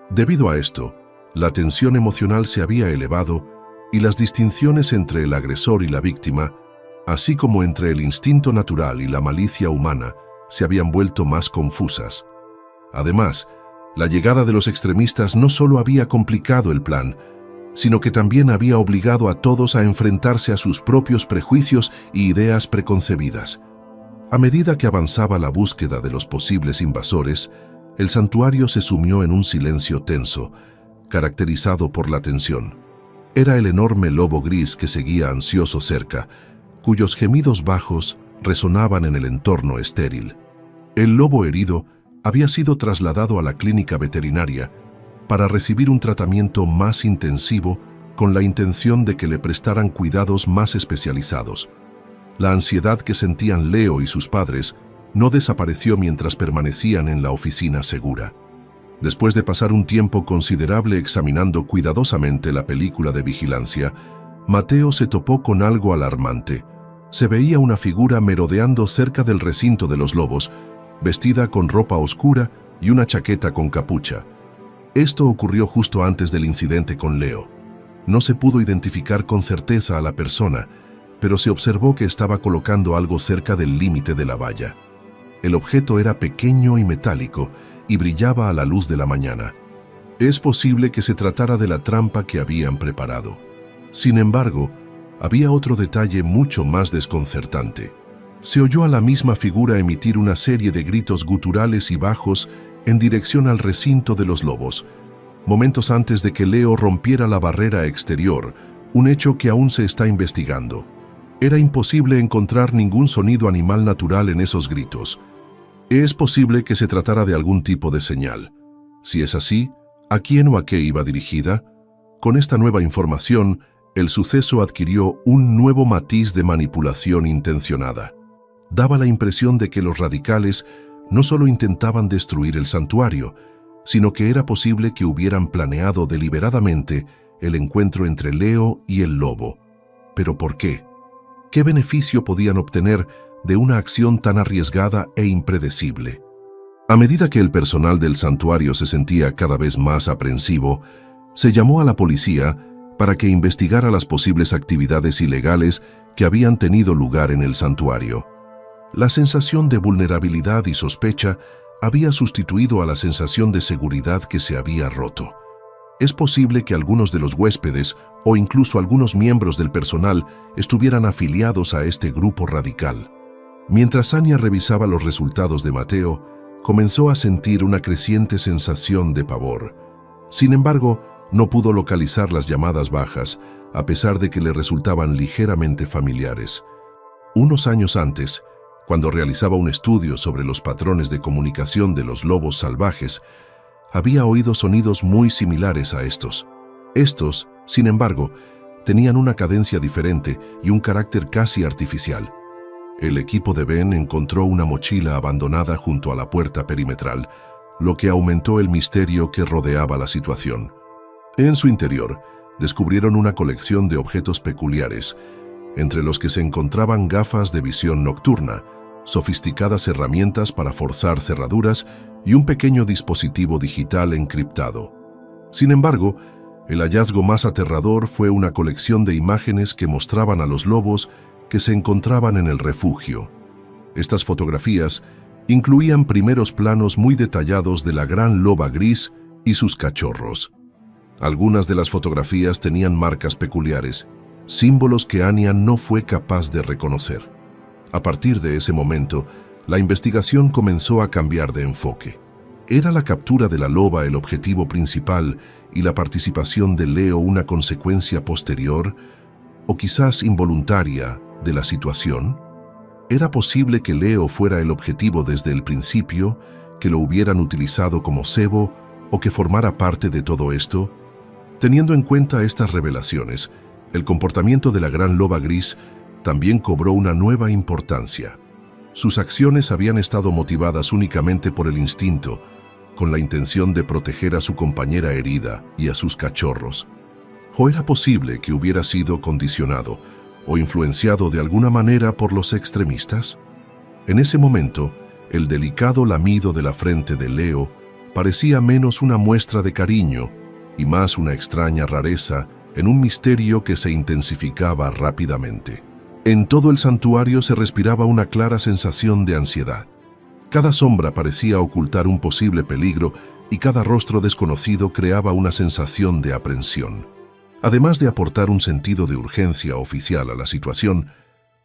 Debido a esto, la tensión emocional se había elevado y las distinciones entre el agresor y la víctima, así como entre el instinto natural y la malicia humana, se habían vuelto más confusas. Además, la llegada de los extremistas no solo había complicado el plan, sino que también había obligado a todos a enfrentarse a sus propios prejuicios y ideas preconcebidas. A medida que avanzaba la búsqueda de los posibles invasores, el santuario se sumió en un silencio tenso, caracterizado por la tensión. Era el enorme lobo gris que seguía ansioso cerca, cuyos gemidos bajos resonaban en el entorno estéril. El lobo herido había sido trasladado a la clínica veterinaria para recibir un tratamiento más intensivo con la intención de que le prestaran cuidados más especializados. La ansiedad que sentían Leo y sus padres no desapareció mientras permanecían en la oficina segura. Después de pasar un tiempo considerable examinando cuidadosamente la película de vigilancia, Mateo se topó con algo alarmante. Se veía una figura merodeando cerca del recinto de los lobos, vestida con ropa oscura y una chaqueta con capucha. Esto ocurrió justo antes del incidente con Leo. No se pudo identificar con certeza a la persona, pero se observó que estaba colocando algo cerca del límite de la valla. El objeto era pequeño y metálico y brillaba a la luz de la mañana. Es posible que se tratara de la trampa que habían preparado. Sin embargo, había otro detalle mucho más desconcertante. Se oyó a la misma figura emitir una serie de gritos guturales y bajos en dirección al recinto de los lobos, momentos antes de que Leo rompiera la barrera exterior, un hecho que aún se está investigando. Era imposible encontrar ningún sonido animal natural en esos gritos. Es posible que se tratara de algún tipo de señal. Si es así, ¿a quién o a qué iba dirigida? Con esta nueva información, el suceso adquirió un nuevo matiz de manipulación intencionada. Daba la impresión de que los radicales no solo intentaban destruir el santuario, sino que era posible que hubieran planeado deliberadamente el encuentro entre Leo y el lobo. ¿Pero por qué? ¿Qué beneficio podían obtener de una acción tan arriesgada e impredecible? A medida que el personal del santuario se sentía cada vez más aprensivo, se llamó a la policía para que investigara las posibles actividades ilegales que habían tenido lugar en el santuario. La sensación de vulnerabilidad y sospecha había sustituido a la sensación de seguridad que se había roto. Es posible que algunos de los huéspedes o incluso algunos miembros del personal estuvieran afiliados a este grupo radical. Mientras Anya revisaba los resultados de Mateo, comenzó a sentir una creciente sensación de pavor. Sin embargo, no pudo localizar las llamadas bajas, a pesar de que le resultaban ligeramente familiares. Unos años antes, cuando realizaba un estudio sobre los patrones de comunicación de los lobos salvajes, había oído sonidos muy similares a estos. Estos, sin embargo, tenían una cadencia diferente y un carácter casi artificial. El equipo de Ben encontró una mochila abandonada junto a la puerta perimetral, lo que aumentó el misterio que rodeaba la situación. En su interior, descubrieron una colección de objetos peculiares, entre los que se encontraban gafas de visión nocturna, sofisticadas herramientas para forzar cerraduras y un pequeño dispositivo digital encriptado. Sin embargo, el hallazgo más aterrador fue una colección de imágenes que mostraban a los lobos que se encontraban en el refugio. Estas fotografías incluían primeros planos muy detallados de la gran loba gris y sus cachorros. Algunas de las fotografías tenían marcas peculiares, símbolos que Anya no fue capaz de reconocer. A partir de ese momento, la investigación comenzó a cambiar de enfoque. ¿Era la captura de la loba el objetivo principal y la participación de Leo una consecuencia posterior, o quizás involuntaria, de la situación? ¿Era posible que Leo fuera el objetivo desde el principio, que lo hubieran utilizado como cebo o que formara parte de todo esto? Teniendo en cuenta estas revelaciones, el comportamiento de la gran loba gris también cobró una nueva importancia. Sus acciones habían estado motivadas únicamente por el instinto, con la intención de proteger a su compañera herida y a sus cachorros. ¿O era posible que hubiera sido condicionado o influenciado de alguna manera por los extremistas? En ese momento, el delicado lamido de la frente de Leo parecía menos una muestra de cariño y más una extraña rareza en un misterio que se intensificaba rápidamente. En todo el santuario se respiraba una clara sensación de ansiedad. Cada sombra parecía ocultar un posible peligro y cada rostro desconocido creaba una sensación de aprensión. Además de aportar un sentido de urgencia oficial a la situación,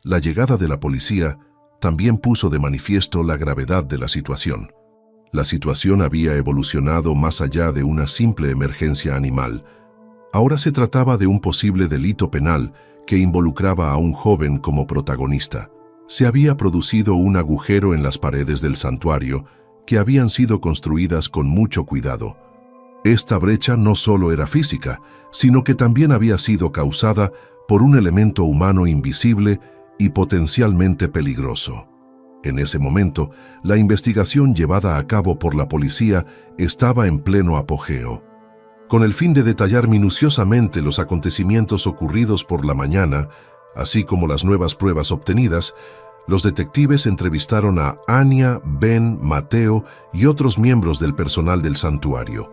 la llegada de la policía también puso de manifiesto la gravedad de la situación. La situación había evolucionado más allá de una simple emergencia animal. Ahora se trataba de un posible delito penal que involucraba a un joven como protagonista. Se había producido un agujero en las paredes del santuario que habían sido construidas con mucho cuidado. Esta brecha no solo era física, sino que también había sido causada por un elemento humano invisible y potencialmente peligroso. En ese momento, la investigación llevada a cabo por la policía estaba en pleno apogeo. Con el fin de detallar minuciosamente los acontecimientos ocurridos por la mañana, así como las nuevas pruebas obtenidas, los detectives entrevistaron a Anya, Ben, Mateo y otros miembros del personal del santuario.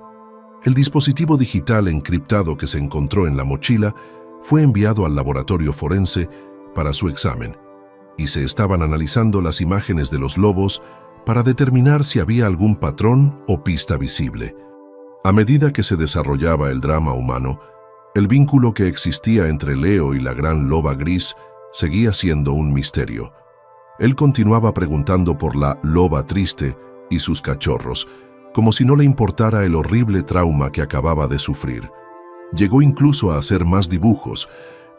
El dispositivo digital encriptado que se encontró en la mochila fue enviado al laboratorio forense para su examen, y se estaban analizando las imágenes de los lobos para determinar si había algún patrón o pista visible. A medida que se desarrollaba el drama humano, el vínculo que existía entre Leo y la gran loba gris seguía siendo un misterio. Él continuaba preguntando por la loba triste y sus cachorros, como si no le importara el horrible trauma que acababa de sufrir. Llegó incluso a hacer más dibujos,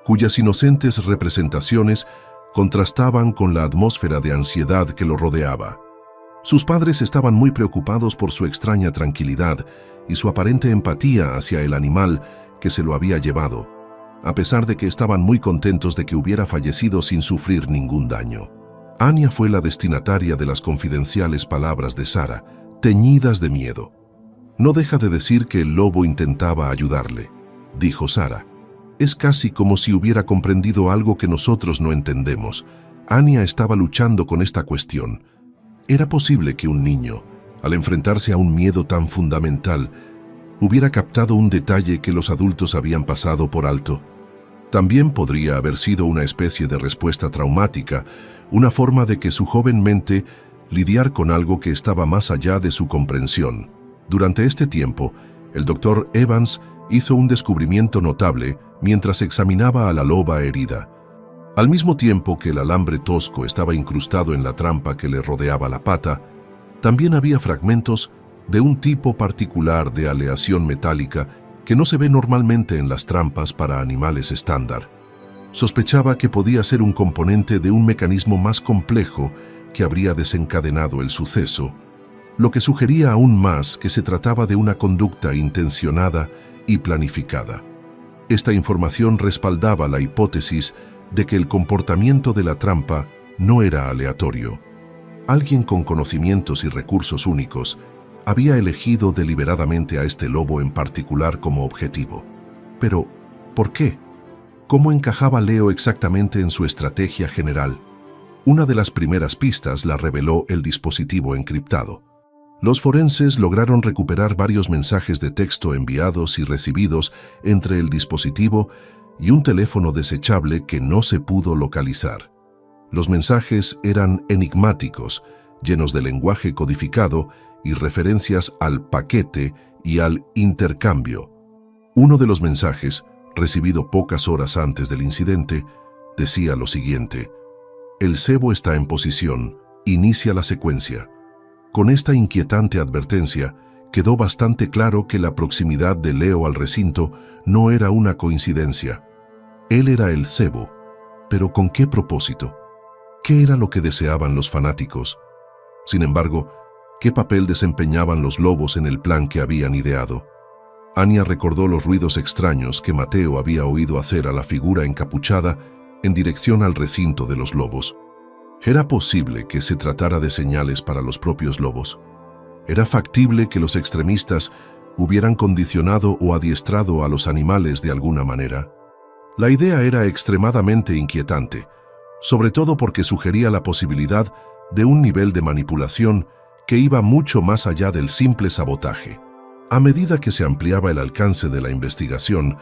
cuyas inocentes representaciones contrastaban con la atmósfera de ansiedad que lo rodeaba. Sus padres estaban muy preocupados por su extraña tranquilidad y su aparente empatía hacia el animal que se lo había llevado, a pesar de que estaban muy contentos de que hubiera fallecido sin sufrir ningún daño. Anya fue la destinataria de las confidenciales palabras de Sara, teñidas de miedo. «No deja de decir que el lobo intentaba ayudarle», dijo Sara. «Es casi como si hubiera comprendido algo que nosotros no entendemos. Anya estaba luchando con esta cuestión. ¿Era posible que un niño, al enfrentarse a un miedo tan fundamental, hubiera captado un detalle que los adultos habían pasado por alto? También podría haber sido una especie de respuesta traumática, una forma de que su joven mente lidiar con algo que estaba más allá de su comprensión. Durante este tiempo, el Dr. Evans hizo un descubrimiento notable mientras examinaba a la loba herida. Al mismo tiempo que el alambre tosco estaba incrustado en la trampa que le rodeaba la pata, también había fragmentos de un tipo particular de aleación metálica que no se ve normalmente en las trampas para animales estándar. Sospechaba que podía ser un componente de un mecanismo más complejo que habría desencadenado el suceso, lo que sugería aún más que se trataba de una conducta intencionada y planificada. Esta información respaldaba la hipótesis de que el comportamiento de la trampa no era aleatorio. Alguien con conocimientos y recursos únicos había elegido deliberadamente a este lobo en particular como objetivo. Pero, ¿por qué? ¿Cómo encajaba Leo exactamente en su estrategia general? Una de las primeras pistas la reveló el dispositivo encriptado. Los forenses lograron recuperar varios mensajes de texto enviados y recibidos entre el dispositivo y un teléfono desechable que no se pudo localizar. Los mensajes eran enigmáticos, llenos de lenguaje codificado y referencias al paquete y al intercambio. Uno de los mensajes, recibido pocas horas antes del incidente, decía lo siguiente: «El cebo está en posición, inicia la secuencia». Con esta inquietante advertencia, quedó bastante claro que la proximidad de Leo al recinto no era una coincidencia. Él era el cebo, pero ¿con qué propósito? ¿Qué era lo que deseaban los fanáticos? Sin embargo, ¿qué papel desempeñaban los lobos en el plan que habían ideado? Anya recordó los ruidos extraños que Mateo había oído hacer a la figura encapuchada en dirección al recinto de los lobos. ¿Era posible que se tratara de señales para los propios lobos? ¿Era factible que los extremistas hubieran condicionado o adiestrado a los animales de alguna manera? La idea era extremadamente inquietante, sobre todo porque sugería la posibilidad de un nivel de manipulación que iba mucho más allá del simple sabotaje. A medida que se ampliaba el alcance de la investigación,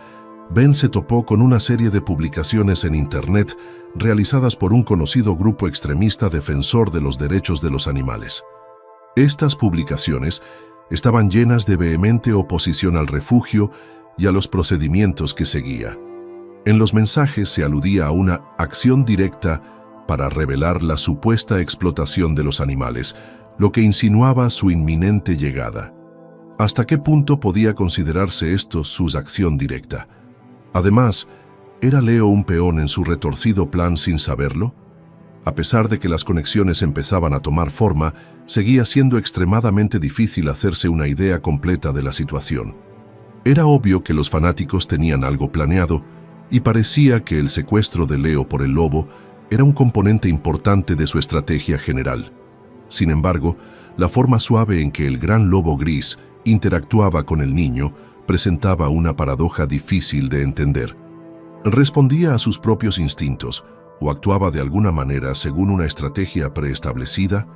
Ben se topó con una serie de publicaciones en Internet realizadas por un conocido grupo extremista defensor de los derechos de los animales. Estas publicaciones estaban llenas de vehemente oposición al refugio y a los procedimientos que seguía. En los mensajes se aludía a una acción directa para revelar la supuesta explotación de los animales, lo que insinuaba su inminente llegada. ¿Hasta qué punto podía considerarse esto su acción directa? Además, ¿era Leo un peón en su retorcido plan sin saberlo? A pesar de que las conexiones empezaban a tomar forma, seguía siendo extremadamente difícil hacerse una idea completa de la situación. Era obvio que los fanáticos tenían algo planeado, y parecía que el secuestro de Leo por el lobo era un componente importante de su estrategia general. Sin embargo, la forma suave en que el gran lobo gris interactuaba con el niño presentaba una paradoja difícil de entender. ¿Respondía a sus propios instintos o actuaba de alguna manera según una estrategia preestablecida?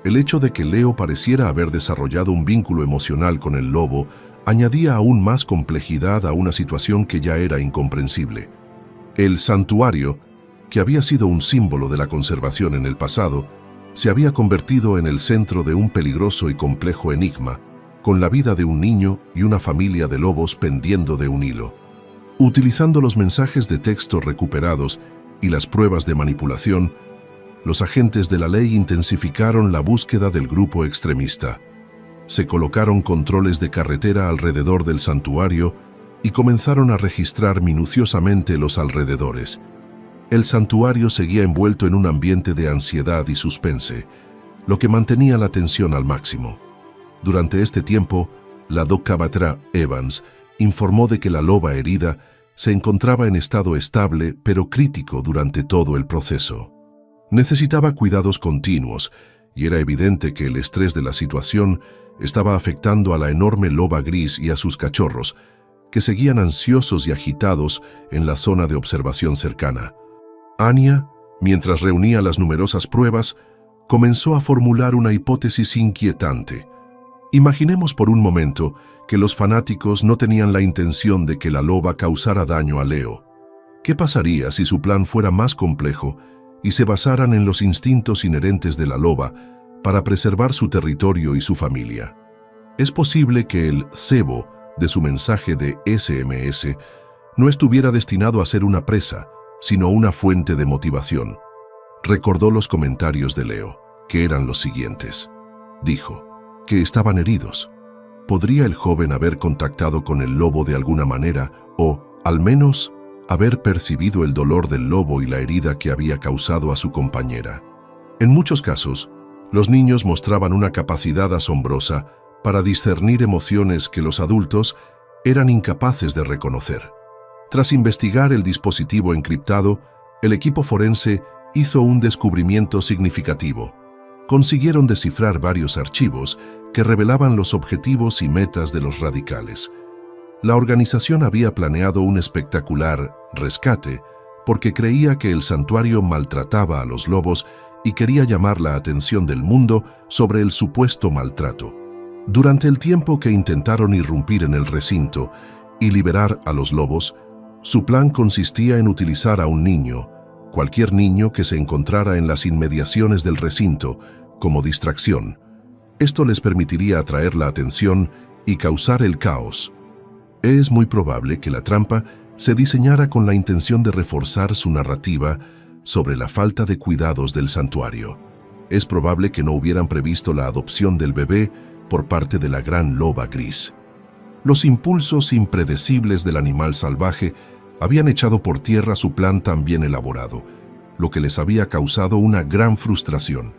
El hecho de que Leo pareciera haber desarrollado un vínculo emocional con el lobo añadía aún más complejidad a una situación que ya era incomprensible. El santuario, que había sido un símbolo de la conservación en el pasado, se había convertido en el centro de un peligroso y complejo enigma, con la vida de un niño y una familia de lobos pendiendo de un hilo. Utilizando los mensajes de texto recuperados y las pruebas de manipulación, los agentes de la ley intensificaron la búsqueda del grupo extremista. Se colocaron controles de carretera alrededor del santuario y comenzaron a registrar minuciosamente los alrededores. El santuario seguía envuelto en un ambiente de ansiedad y suspense, lo que mantenía la tensión al máximo. Durante este tiempo, la Docabatra Evans informó de que la loba herida se encontraba en estado estable pero crítico durante todo el proceso. Necesitaba cuidados continuos y era evidente que el estrés de la situación estaba afectando a la enorme loba gris y a sus cachorros, que seguían ansiosos y agitados en la zona de observación cercana. Anya, mientras reunía las numerosas pruebas, comenzó a formular una hipótesis inquietante. Imaginemos por un momento que los fanáticos no tenían la intención de que la loba causara daño a Leo. ¿Qué pasaría si su plan fuera más complejo y se basaran en los instintos inherentes de la loba para preservar su territorio y su familia? Es posible que el cebo de su mensaje de SMS no estuviera destinado a ser una presa, sino una fuente de motivación. Recordó los comentarios de Leo, que eran los siguientes. Dijo que estaban heridos. ¿Podría el joven haber contactado con el lobo de alguna manera o, al menos, haber percibido el dolor del lobo y la herida que había causado a su compañera? En muchos casos, los niños mostraban una capacidad asombrosa para discernir emociones que los adultos eran incapaces de reconocer. Tras investigar el dispositivo encriptado, el equipo forense hizo un descubrimiento significativo. Consiguieron descifrar varios archivos que revelaban los objetivos y metas de los radicales. La organización había planeado un espectacular rescate porque creía que el santuario maltrataba a los lobos y quería llamar la atención del mundo sobre el supuesto maltrato. Durante el tiempo que intentaron irrumpir en el recinto y liberar a los lobos, su plan consistía en utilizar a un niño, cualquier niño que se encontrara en las inmediaciones del recinto, como distracción. Esto les permitiría atraer la atención y causar el caos. Es muy probable que la trampa se diseñara con la intención de reforzar su narrativa sobre la falta de cuidados del santuario. Es probable que no hubieran previsto la adopción del bebé por parte de la gran loba gris. Los impulsos impredecibles del animal salvaje habían echado por tierra su plan tan bien elaborado, lo que les había causado una gran frustración.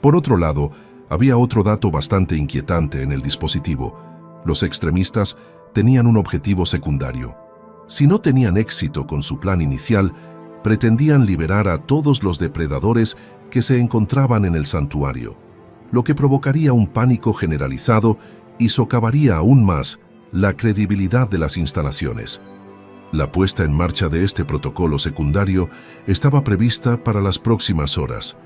Por otro lado, había otro dato bastante inquietante en el dispositivo. Los extremistas tenían un objetivo secundario. Si no tenían éxito con su plan inicial, pretendían liberar a todos los depredadores que se encontraban en el santuario. lo que provocaría un pánico generalizado y socavaría aún más la credibilidad de las instalaciones. La puesta en marcha de este protocolo secundario estaba prevista para las próximas horas,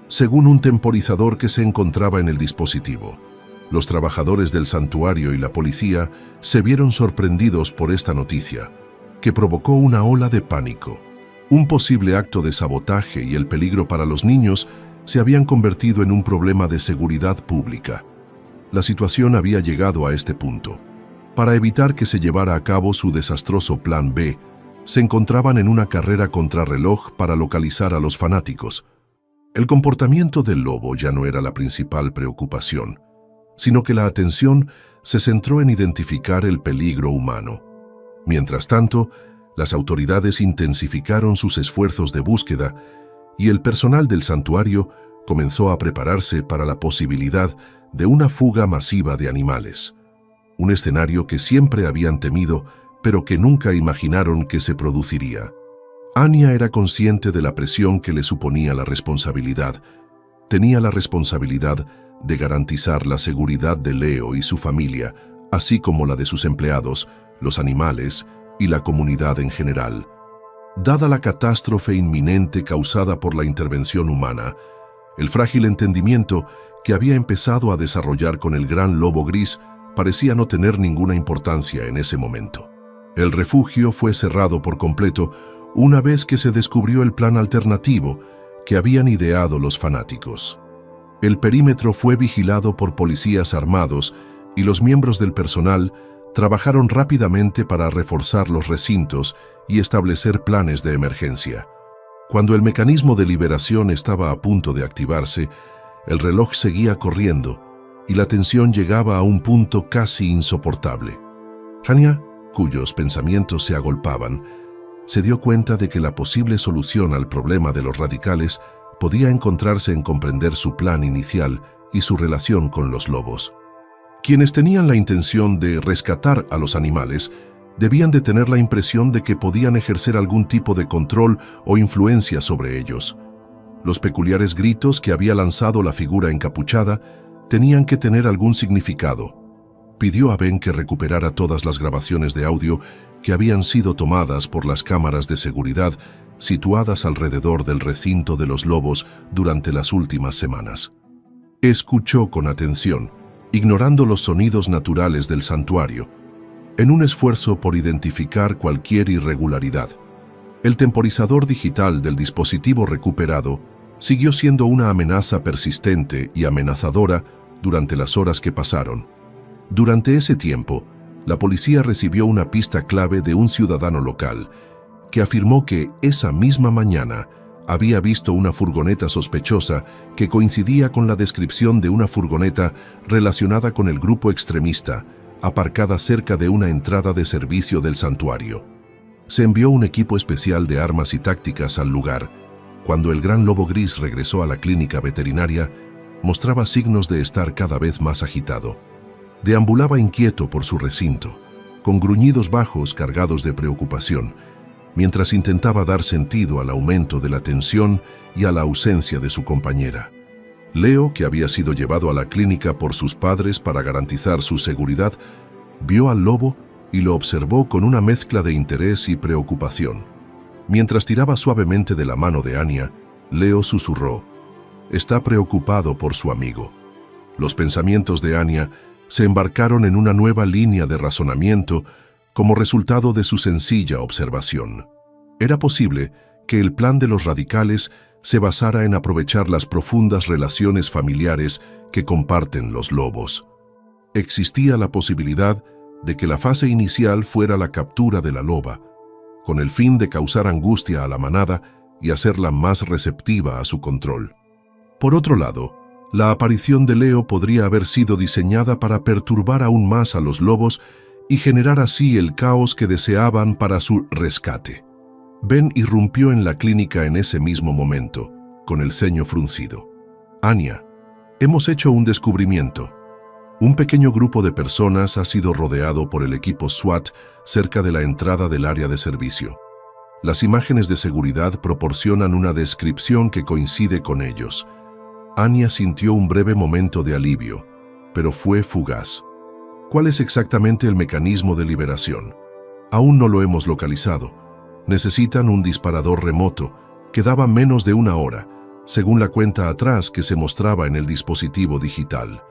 según un temporizador que se encontraba en el dispositivo. Los trabajadores del santuario y la policía se vieron sorprendidos por esta noticia, que provocó una ola de pánico. Un posible acto de sabotaje y el peligro para los niños se habían convertido en un problema de seguridad pública. La situación había llegado a este punto. Para evitar que se llevara a cabo su desastroso plan B, se encontraban en una carrera contrarreloj para localizar a los fanáticos. El comportamiento del lobo ya no era la principal preocupación, sino que la atención se centró en identificar el peligro humano. Mientras tanto, las autoridades intensificaron sus esfuerzos de búsqueda y el personal del santuario comenzó a prepararse para la posibilidad de una fuga masiva de animales. Un escenario que siempre habían temido, pero que nunca imaginaron que se produciría. Anya era consciente de la presión que le suponía la responsabilidad. Tenía la responsabilidad de garantizar la seguridad de Leo y su familia, así como la de sus empleados, los animales y la comunidad en general. Dada la catástrofe inminente causada por la intervención humana, el frágil entendimiento que había empezado a desarrollar con el gran lobo gris parecía no tener ninguna importancia en ese momento. El refugio fue cerrado por completo una vez que se descubrió el plan alternativo que habían ideado los fanáticos. El perímetro fue vigilado por policías armados y los miembros del personal trabajaron rápidamente para reforzar los recintos y establecer planes de emergencia. Cuando el mecanismo de liberación estaba a punto de activarse, el reloj seguía corriendo y la tensión llegaba a un punto casi insoportable. Anya, cuyos pensamientos se agolpaban, se dio cuenta de que la posible solución al problema de los radicales podía encontrarse en comprender su plan inicial y su relación con los lobos. Quienes tenían la intención de rescatar a los animales debían de tener la impresión de que podían ejercer algún tipo de control o influencia sobre ellos. Los peculiares gritos que había lanzado la figura encapuchada tenían que tener algún significado. Pidió a Ben que recuperara todas las grabaciones de audio que habían sido tomadas por las cámaras de seguridad situadas alrededor del recinto de los lobos durante las últimas semanas. Escuchó con atención, ignorando los sonidos naturales del santuario, en un esfuerzo por identificar cualquier irregularidad. El temporizador digital del dispositivo recuperado siguió siendo una amenaza persistente y amenazadora durante las horas que pasaron. Durante ese tiempo, la policía recibió una pista clave de un ciudadano local que afirmó que esa misma mañana había visto una furgoneta sospechosa que coincidía con la descripción de una furgoneta relacionada con el grupo extremista, aparcada cerca de una entrada de servicio del santuario. Se envió un equipo especial de armas y tácticas al lugar. Cuando el gran lobo gris regresó a la clínica veterinaria, mostraba signos de estar cada vez más agitado. Deambulaba inquieto por su recinto, con gruñidos bajos cargados de preocupación, mientras intentaba dar sentido al aumento de la tensión y a la ausencia de su compañera. Leo, que había sido llevado a la clínica por sus padres para garantizar su seguridad, vio al lobo y lo observó con una mezcla de interés y preocupación. Mientras tiraba suavemente de la mano de Anya, Leo susurró: «Está preocupado por su amigo». Los pensamientos de Anya se embarcaron en una nueva línea de razonamiento como resultado de su sencilla observación. Era posible que el plan de los radicales se basara en aprovechar las profundas relaciones familiares que comparten los lobos. Existía la posibilidad de que la fase inicial fuera la captura de la loba, con el fin de causar angustia a la manada y hacerla más receptiva a su control. Por otro lado, la aparición de Leo podría haber sido diseñada para perturbar aún más a los lobos y generar así el caos que deseaban para su rescate. Ben irrumpió en la clínica en ese mismo momento, con el ceño fruncido. «Anya, hemos hecho un descubrimiento. Un pequeño grupo de personas ha sido rodeado por el equipo SWAT cerca de la entrada del área de servicio. Las imágenes de seguridad proporcionan una descripción que coincide con ellos. Anya sintió un breve momento de alivio, pero fue fugaz. ¿Cuál es exactamente el mecanismo de liberación? Aún no lo hemos localizado. Necesitan un disparador remoto que daba menos de 1 hora, según la cuenta atrás que se mostraba en el dispositivo digital.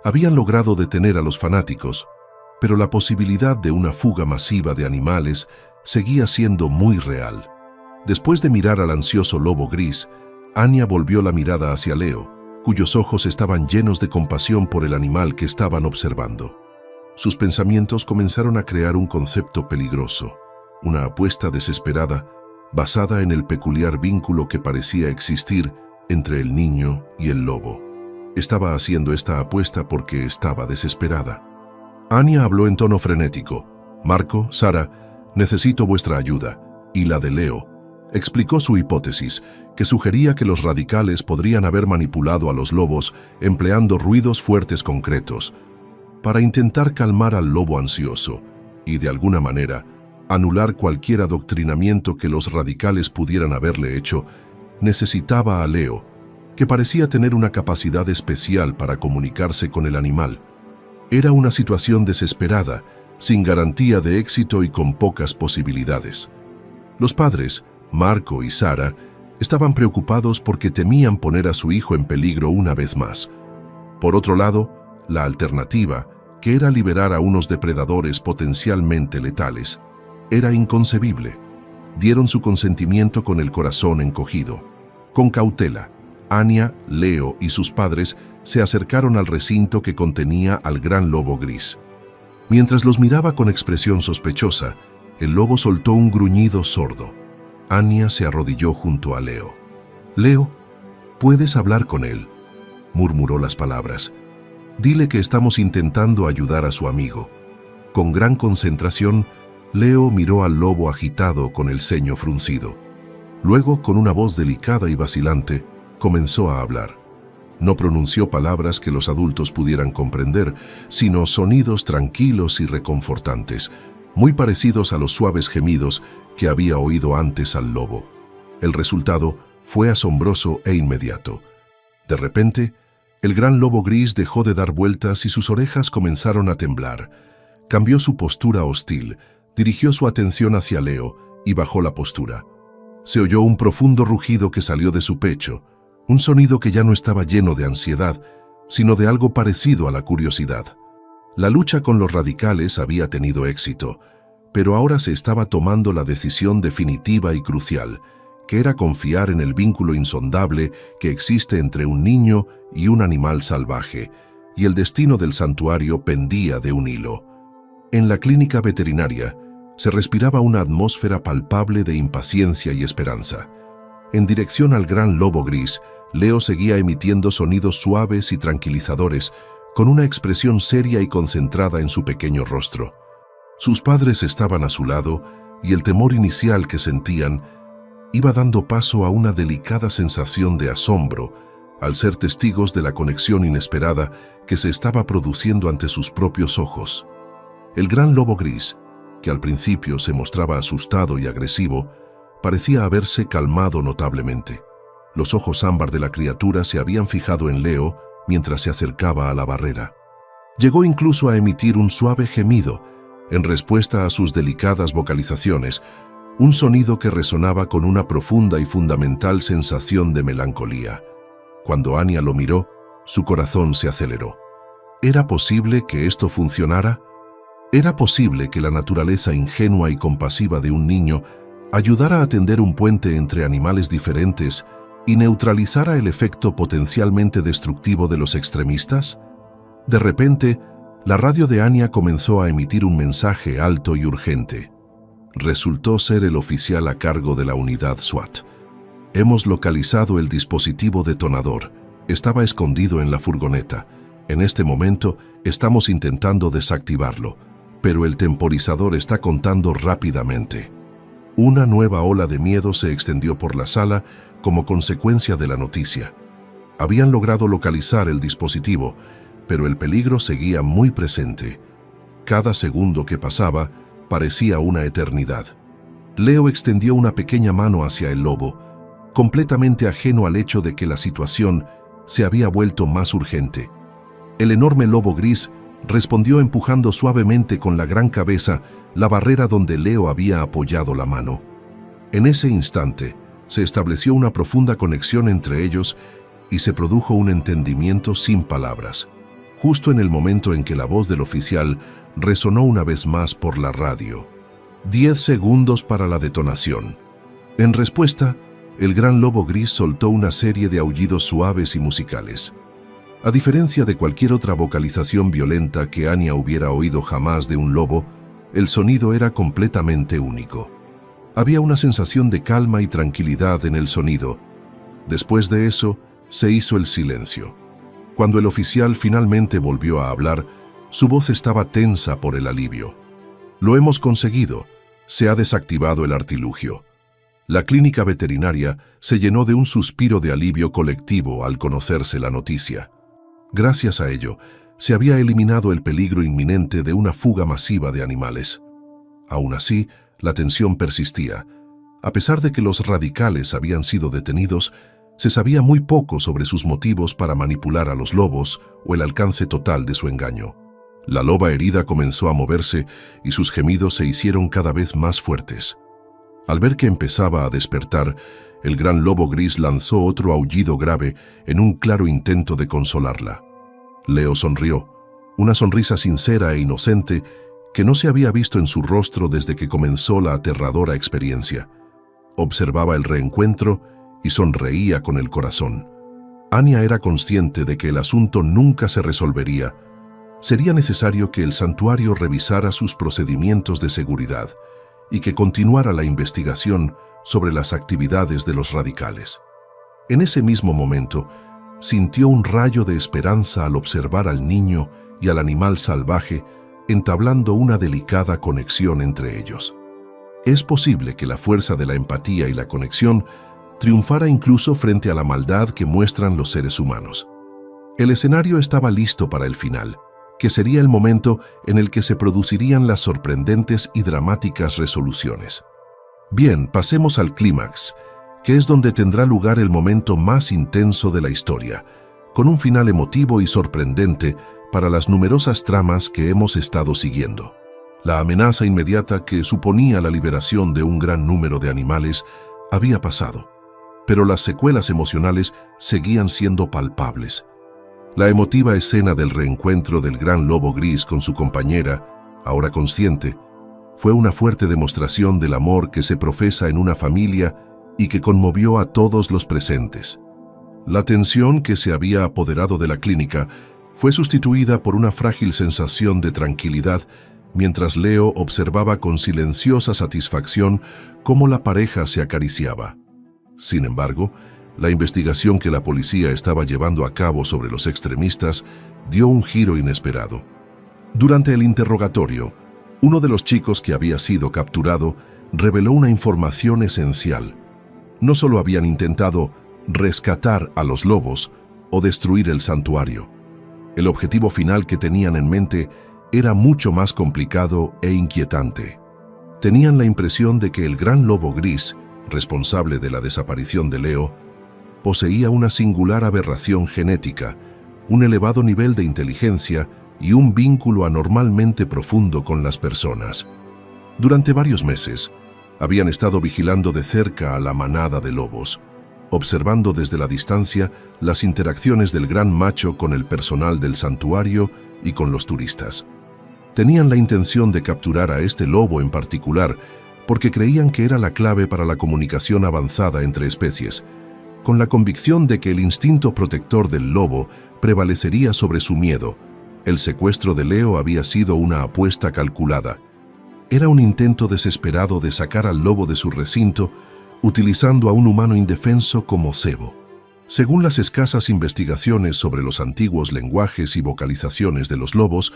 Habían logrado detener a los fanáticos, pero la posibilidad de una fuga masiva de animales seguía siendo muy real. Después de mirar al ansioso lobo gris, Anya volvió la mirada hacia Leo, cuyos ojos estaban llenos de compasión por el animal que estaban observando. Sus pensamientos comenzaron a crear un concepto peligroso, una apuesta desesperada basada en el peculiar vínculo que parecía existir entre el niño y el lobo. Estaba haciendo esta apuesta porque estaba desesperada. Anya habló en tono frenético. «Marco, Sara, necesito vuestra ayuda», y la de Leo. Explicó su hipótesis, que sugería que los radicales podrían haber manipulado a los lobos empleando ruidos fuertes concretos, para intentar calmar al lobo ansioso y, de alguna manera, anular cualquier adoctrinamiento que los radicales pudieran haberle hecho. Necesitaba a Leo, que parecía tener una capacidad especial para comunicarse con el animal. Era una situación desesperada, sin garantía de éxito y con pocas posibilidades. Los padres, Marco y Sara, estaban preocupados porque temían poner a su hijo en peligro una vez más. Por otro lado, la alternativa, que era liberar a unos depredadores potencialmente letales, era inconcebible. Dieron su consentimiento con el corazón encogido. Con cautela, Anya, Leo y sus padres se acercaron al recinto que contenía al gran lobo gris. Mientras los miraba con expresión sospechosa, el lobo soltó un gruñido sordo. Anya se arrodilló junto a Leo. «Leo, puedes hablar con él», murmuró las palabras. «Dile que estamos intentando ayudar a su amigo». Con gran concentración, Leo miró al lobo agitado con el ceño fruncido. Luego, con una voz delicada y vacilante, comenzó a hablar. No pronunció palabras que los adultos pudieran comprender, sino sonidos tranquilos y reconfortantes, muy parecidos a los suaves gemidos que había oído antes al lobo. El resultado fue asombroso e inmediato. De repente, el gran lobo gris dejó de dar vueltas y sus orejas comenzaron a temblar. Cambió su postura hostil, dirigió su atención hacia Leo y bajó la postura. Se oyó un profundo rugido que salió de su pecho, un sonido que ya no estaba lleno de ansiedad, sino de algo parecido a la curiosidad. La lucha con los radicales había tenido éxito, pero ahora se estaba tomando la decisión definitiva y crucial, que era confiar en el vínculo insondable que existe entre un niño y un animal salvaje, y el destino del santuario pendía de un hilo. En la clínica veterinaria se respiraba una atmósfera palpable de impaciencia y esperanza. En dirección al gran lobo gris, Leo seguía emitiendo sonidos suaves y tranquilizadores, con una expresión seria y concentrada en su pequeño rostro. Sus padres estaban a su lado y el temor inicial que sentían iba dando paso a una delicada sensación de asombro al ser testigos de la conexión inesperada que se estaba produciendo ante sus propios ojos. El gran lobo gris, que al principio se mostraba asustado y agresivo, parecía haberse calmado notablemente. Los ojos ámbar de la criatura se habían fijado en Leo mientras se acercaba a la barrera. Llegó incluso a emitir un suave gemido en respuesta a sus delicadas vocalizaciones, un sonido que resonaba con una profunda y fundamental sensación de melancolía. Cuando Anya lo miró, su corazón se aceleró. ¿Era posible que esto funcionara? ¿Era posible que la naturaleza ingenua y compasiva de un niño ayudara a tender un puente entre animales diferentes y neutralizara el efecto potencialmente destructivo de los extremistas? De repente, la radio de Anya comenzó a emitir un mensaje alto y urgente. Resultó ser el oficial a cargo de la unidad SWAT. Hemos localizado el dispositivo detonador. Estaba escondido en la furgoneta. En este momento estamos intentando desactivarlo, pero el temporizador está contando rápidamente. Una nueva ola de miedo se extendió por la sala como consecuencia de la noticia. Habían logrado localizar el dispositivo, pero el peligro seguía muy presente. Cada segundo que pasaba parecía una eternidad. Leo extendió una pequeña mano hacia el lobo, completamente ajeno al hecho de que la situación se había vuelto más urgente. El enorme lobo gris respondió empujando suavemente con la gran cabeza la barrera donde Leo había apoyado la mano. En ese instante, se estableció una profunda conexión entre ellos y se produjo un entendimiento sin palabras, justo en el momento en que la voz del oficial resonó una vez más por la radio. 10 segundos para la detonación. En respuesta, el gran lobo gris soltó una serie de aullidos suaves y musicales. A diferencia de cualquier otra vocalización violenta que Anya hubiera oído jamás de un lobo, el sonido era completamente único. Había una sensación de calma y tranquilidad en el sonido. Después de eso, se hizo el silencio. Cuando el oficial finalmente volvió a hablar, su voz estaba tensa por el alivio. «Lo hemos conseguido. Se ha desactivado el artilugio». La clínica veterinaria se llenó de un suspiro de alivio colectivo al conocerse la noticia. Gracias a ello, se había eliminado el peligro inminente de una fuga masiva de animales. Aún así, la tensión persistía. A pesar de que los radicales habían sido detenidos, se sabía muy poco sobre sus motivos para manipular a los lobos o el alcance total de su engaño. La loba herida comenzó a moverse y sus gemidos se hicieron cada vez más fuertes. Al ver que empezaba a despertar, el gran lobo gris lanzó otro aullido grave en un claro intento de consolarla. Leo sonrió, una sonrisa sincera e inocente que no se había visto en su rostro desde que comenzó la aterradora experiencia. Observaba el reencuentro y sonreía con el corazón. Anya era consciente de que el asunto nunca se resolvería. Sería necesario que el santuario revisara sus procedimientos de seguridad y que continuara la investigación sobre las actividades de los radicales. En ese mismo momento, sintió un rayo de esperanza al observar al niño y al animal salvaje entablando una delicada conexión entre ellos. Es posible que la fuerza de la empatía y la conexión triunfara incluso frente a la maldad que muestran los seres humanos. El escenario estaba listo para el final, que sería el momento en el que se producirían las sorprendentes y dramáticas resoluciones. Bien, pasemos al clímax, que es donde tendrá lugar el momento más intenso de la historia, con un final emotivo y sorprendente para las numerosas tramas que hemos estado siguiendo. La amenaza inmediata que suponía la liberación de un gran número de animales había pasado, pero las secuelas emocionales seguían siendo palpables. La emotiva escena del reencuentro del gran lobo gris con su compañera, ahora consciente, fue una fuerte demostración del amor que se profesa en una familia y que conmovió a todos los presentes. La tensión que se había apoderado de la clínica fue sustituida por una frágil sensación de tranquilidad mientras Leo observaba con silenciosa satisfacción cómo la pareja se acariciaba. Sin embargo, la investigación que la policía estaba llevando a cabo sobre los extremistas dio un giro inesperado. Durante el interrogatorio, uno de los chicos que había sido capturado reveló una información esencial. No solo habían intentado rescatar a los lobos o destruir el santuario. El objetivo final que tenían en mente era mucho más complicado e inquietante. Tenían la impresión de que el gran lobo gris, responsable de la desaparición de Leo, poseía una singular aberración genética, un elevado nivel de inteligencia y un vínculo anormalmente profundo con las personas. Durante varios meses, habían estado vigilando de cerca a la manada de lobos, observando desde la distancia las interacciones del gran macho con el personal del santuario y con los turistas. Tenían la intención de capturar a este lobo en particular porque creían que era la clave para la comunicación avanzada entre especies, con la convicción de que el instinto protector del lobo prevalecería sobre su miedo. El secuestro de Leo había sido una apuesta calculada. Era un intento desesperado de sacar al lobo de su recinto, utilizando a un humano indefenso como cebo. Según las escasas investigaciones sobre los antiguos lenguajes y vocalizaciones de los lobos,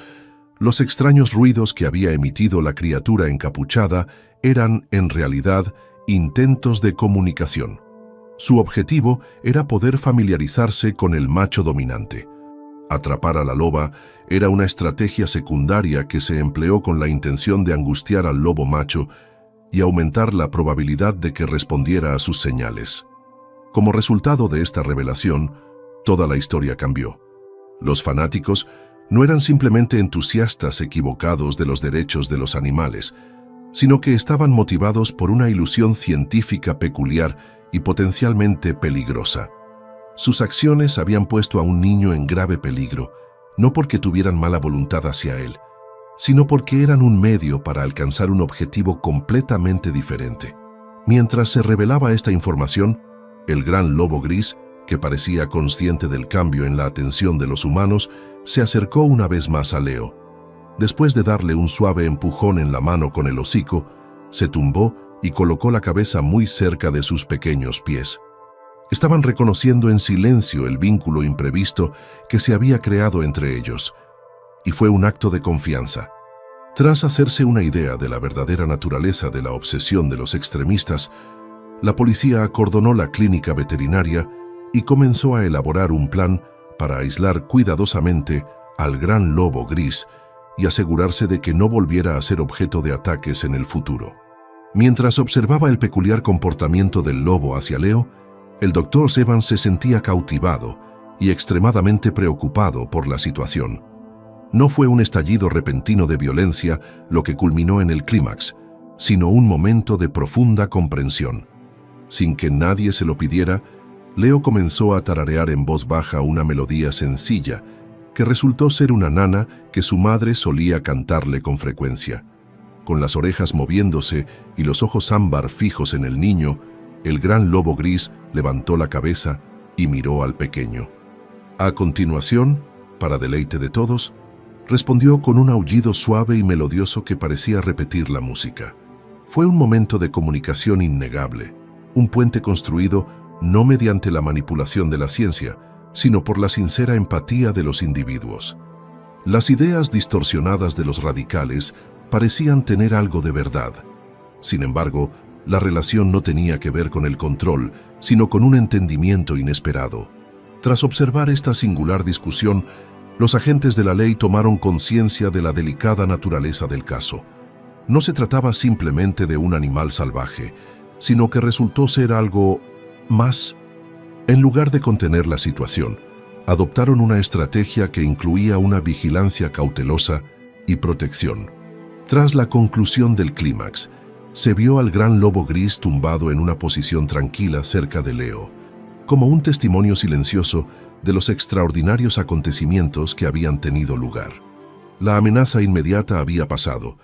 los extraños ruidos que había emitido la criatura encapuchada eran, en realidad, intentos de comunicación. Su objetivo era poder familiarizarse con el macho dominante. Atrapar a la loba era una estrategia secundaria que se empleó con la intención de angustiar al lobo macho y aumentar la probabilidad de que respondiera a sus señales. Como resultado de esta revelación, toda la historia cambió. Los fanáticos no eran simplemente entusiastas equivocados de los derechos de los animales, sino que estaban motivados por una ilusión científica peculiar y potencialmente peligrosa. Sus acciones habían puesto a un niño en grave peligro, no porque tuvieran mala voluntad hacia él, sino porque eran un medio para alcanzar un objetivo completamente diferente. Mientras se revelaba esta información, el gran lobo gris, que parecía consciente del cambio en la atención de los humanos, se acercó una vez más a Leo. Después de darle un suave empujón en la mano con el hocico, se tumbó y colocó la cabeza muy cerca de sus pequeños pies. Estaban reconociendo en silencio el vínculo imprevisto que se había creado entre ellos, y fue un acto de confianza. Tras hacerse una idea de la verdadera naturaleza de la obsesión de los extremistas, la policía acordonó la clínica veterinaria y comenzó a elaborar un plan para aislar cuidadosamente al gran lobo gris y asegurarse de que no volviera a ser objeto de ataques en el futuro. Mientras observaba el peculiar comportamiento del lobo hacia Leo, el Dr. Evans se sentía cautivado y extremadamente preocupado por la situación. No fue un estallido repentino de violencia lo que culminó en el clímax, sino un momento de profunda comprensión. Sin que nadie se lo pidiera, Leo comenzó a tararear en voz baja una melodía sencilla, que resultó ser una nana que su madre solía cantarle con frecuencia. Con las orejas moviéndose y los ojos ámbar fijos en el niño, el gran lobo gris levantó la cabeza y miró al pequeño. A continuación, para deleite de todos, respondió con un aullido suave y melodioso que parecía repetir la música. Fue un momento de comunicación innegable, un puente construido no mediante la manipulación de la ciencia, sino por la sincera empatía de los individuos. Las ideas distorsionadas de los radicales parecían tener algo de verdad. Sin embargo, la relación no tenía que ver con el control, sino con un entendimiento inesperado. Tras observar esta singular discusión, los agentes de la ley tomaron conciencia de la delicada naturaleza del caso. No se trataba simplemente de un animal salvaje, sino que resultó ser algo más. En lugar de contener la situación, adoptaron una estrategia que incluía una vigilancia cautelosa y protección. Tras la conclusión del clímax, se vio al gran lobo gris tumbado en una posición tranquila cerca de Leo, como un testimonio silencioso de los extraordinarios acontecimientos que habían tenido lugar. La amenaza inmediata había pasado.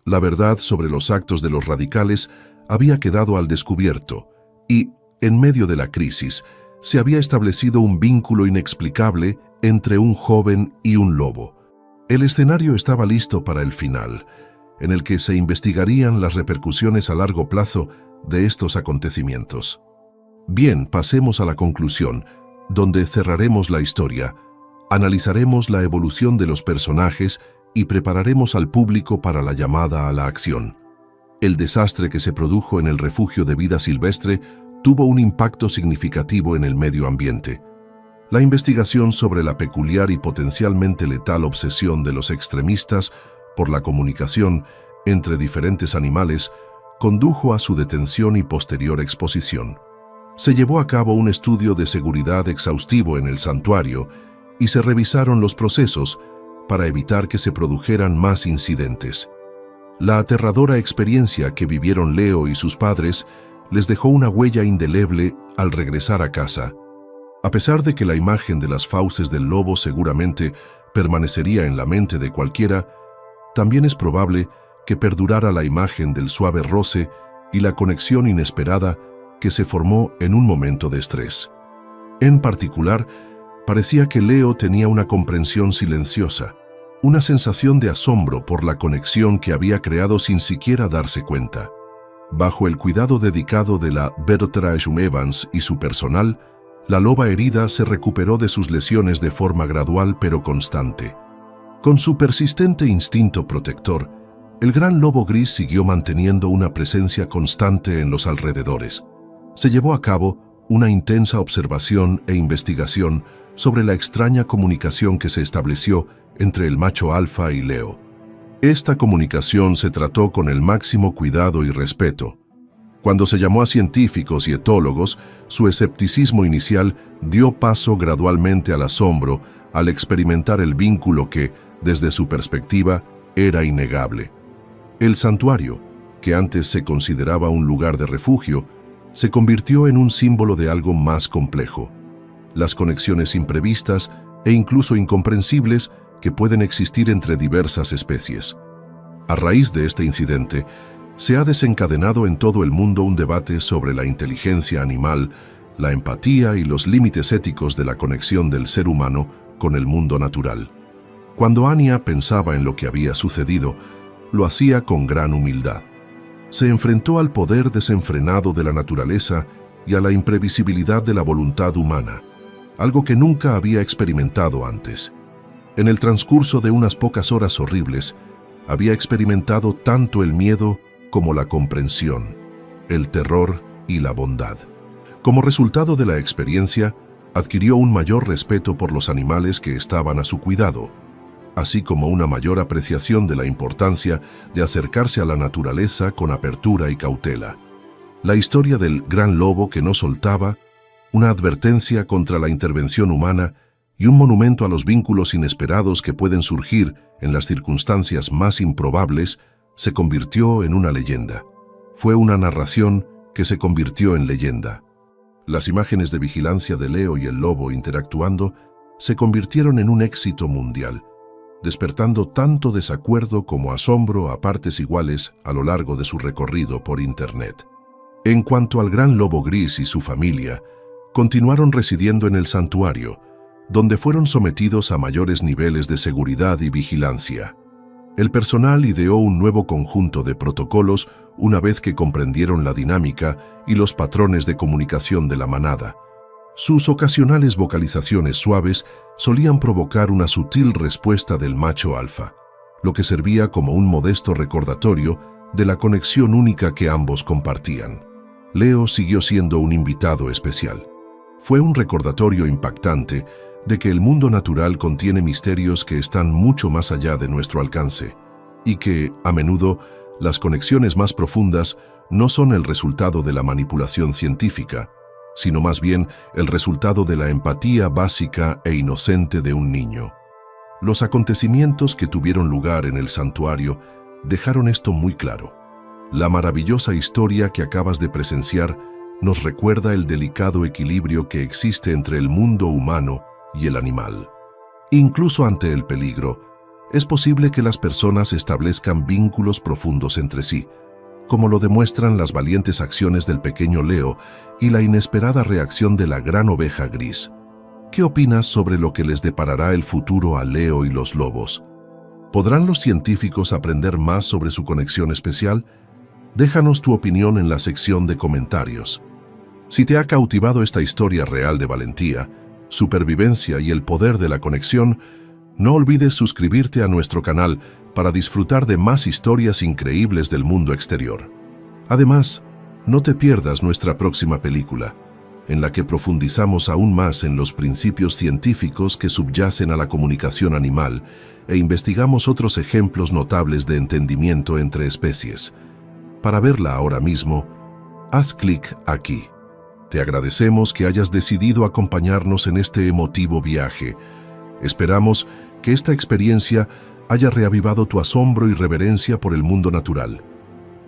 La verdad sobre los actos de los radicales había quedado al descubierto y, en medio de la crisis, se había establecido un vínculo inexplicable entre un joven y un lobo. El escenario estaba listo para el final, en el que se investigarían las repercusiones a largo plazo de estos acontecimientos. Bien, pasemos a la conclusión, donde cerraremos la historia, analizaremos la evolución de los personajes y prepararemos al público para la llamada a la acción. El desastre que se produjo en el refugio de vida silvestre tuvo un impacto significativo en el medio ambiente. La investigación sobre la peculiar y potencialmente letal obsesión de los extremistas por la comunicación entre diferentes animales condujo a su detención y posterior exposición. Se llevó a cabo un estudio de seguridad exhaustivo en el santuario y se revisaron los procesos para evitar que se produjeran más incidentes. La aterradora experiencia que vivieron Leo y sus padres les dejó una huella indeleble al regresar a casa. A pesar de que la imagen de las fauces del lobo seguramente permanecería en la mente de cualquiera, también es probable que perdurara la imagen del suave roce y la conexión inesperada que se formó en un momento de estrés. En particular, parecía que Leo tenía una comprensión silenciosa, una sensación de asombro por la conexión que había creado sin siquiera darse cuenta. Bajo el cuidado dedicado de la Bertram Evans y su personal, la loba herida se recuperó de sus lesiones de forma gradual pero constante. Con su persistente instinto protector, el gran lobo gris siguió manteniendo una presencia constante en los alrededores. Se llevó a cabo una intensa observación e investigación sobre la extraña comunicación que se estableció entre el macho alfa y Leo. Esta comunicación se trató con el máximo cuidado y respeto. Cuando se llamó a científicos y etólogos, su escepticismo inicial dio paso gradualmente al asombro al experimentar el vínculo que, desde su perspectiva, era innegable. El santuario, que antes se consideraba un lugar de refugio, se convirtió en un símbolo de algo más complejo: las conexiones imprevistas e incluso incomprensibles que pueden existir entre diversas especies. A raíz de este incidente, se ha desencadenado en todo el mundo un debate sobre la inteligencia animal, la empatía y los límites éticos de la conexión del ser humano con el mundo natural. Cuando Anya pensaba en lo que había sucedido, lo hacía con gran humildad. Se enfrentó al poder desenfrenado de la naturaleza y a la imprevisibilidad de la voluntad humana, algo que nunca había experimentado antes. En el transcurso de unas pocas horas horribles, había experimentado tanto el miedo como la comprensión, el terror y la bondad. Como resultado de la experiencia, adquirió un mayor respeto por los animales que estaban a su cuidado, así como una mayor apreciación de la importancia de acercarse a la naturaleza con apertura y cautela. La historia del gran lobo que no soltaba, una advertencia contra la intervención humana y un monumento a los vínculos inesperados que pueden surgir en las circunstancias más improbables, se convirtió en una leyenda. Fue una narración que se convirtió en leyenda. Las imágenes de vigilancia de Leo y el lobo interactuando se convirtieron en un éxito mundial, despertando tanto desacuerdo como asombro a partes iguales a lo largo de su recorrido por Internet. En cuanto al gran lobo gris y su familia, continuaron residiendo en el santuario, donde fueron sometidos a mayores niveles de seguridad y vigilancia. El personal ideó un nuevo conjunto de protocolos una vez que comprendieron la dinámica y los patrones de comunicación de la manada. Sus ocasionales vocalizaciones suaves solían provocar una sutil respuesta del macho alfa, lo que servía como un modesto recordatorio de la conexión única que ambos compartían. Leo siguió siendo un invitado especial. Fue un recordatorio impactante de que el mundo natural contiene misterios que están mucho más allá de nuestro alcance, y que, a menudo, las conexiones más profundas no son el resultado de la manipulación científica, sino más bien el resultado de la empatía básica e inocente de un niño. Los acontecimientos que tuvieron lugar en el santuario dejaron esto muy claro. La maravillosa historia que acabas de presenciar nos recuerda el delicado equilibrio que existe entre el mundo humano y el animal. Incluso ante el peligro, es posible que las personas establezcan vínculos profundos entre sí, como lo demuestran las valientes acciones del pequeño Leo y la inesperada reacción de la gran oveja gris. ¿Qué opinas sobre lo que les deparará el futuro a Leo y los lobos? ¿Podrán los científicos aprender más sobre su conexión especial? Déjanos tu opinión en la sección de comentarios. Si te ha cautivado esta historia real de valentía, supervivencia y el poder de la conexión, no olvides suscribirte a nuestro canal para disfrutar de más historias increíbles del mundo exterior. Además, no te pierdas nuestra próxima película, en la que profundizamos aún más en los principios científicos que subyacen a la comunicación animal e investigamos otros ejemplos notables de entendimiento entre especies. Para verla ahora mismo, haz clic aquí. Te agradecemos que hayas decidido acompañarnos en este emotivo viaje. Esperamos que esta experiencia haya reavivado tu asombro y reverencia por el mundo natural.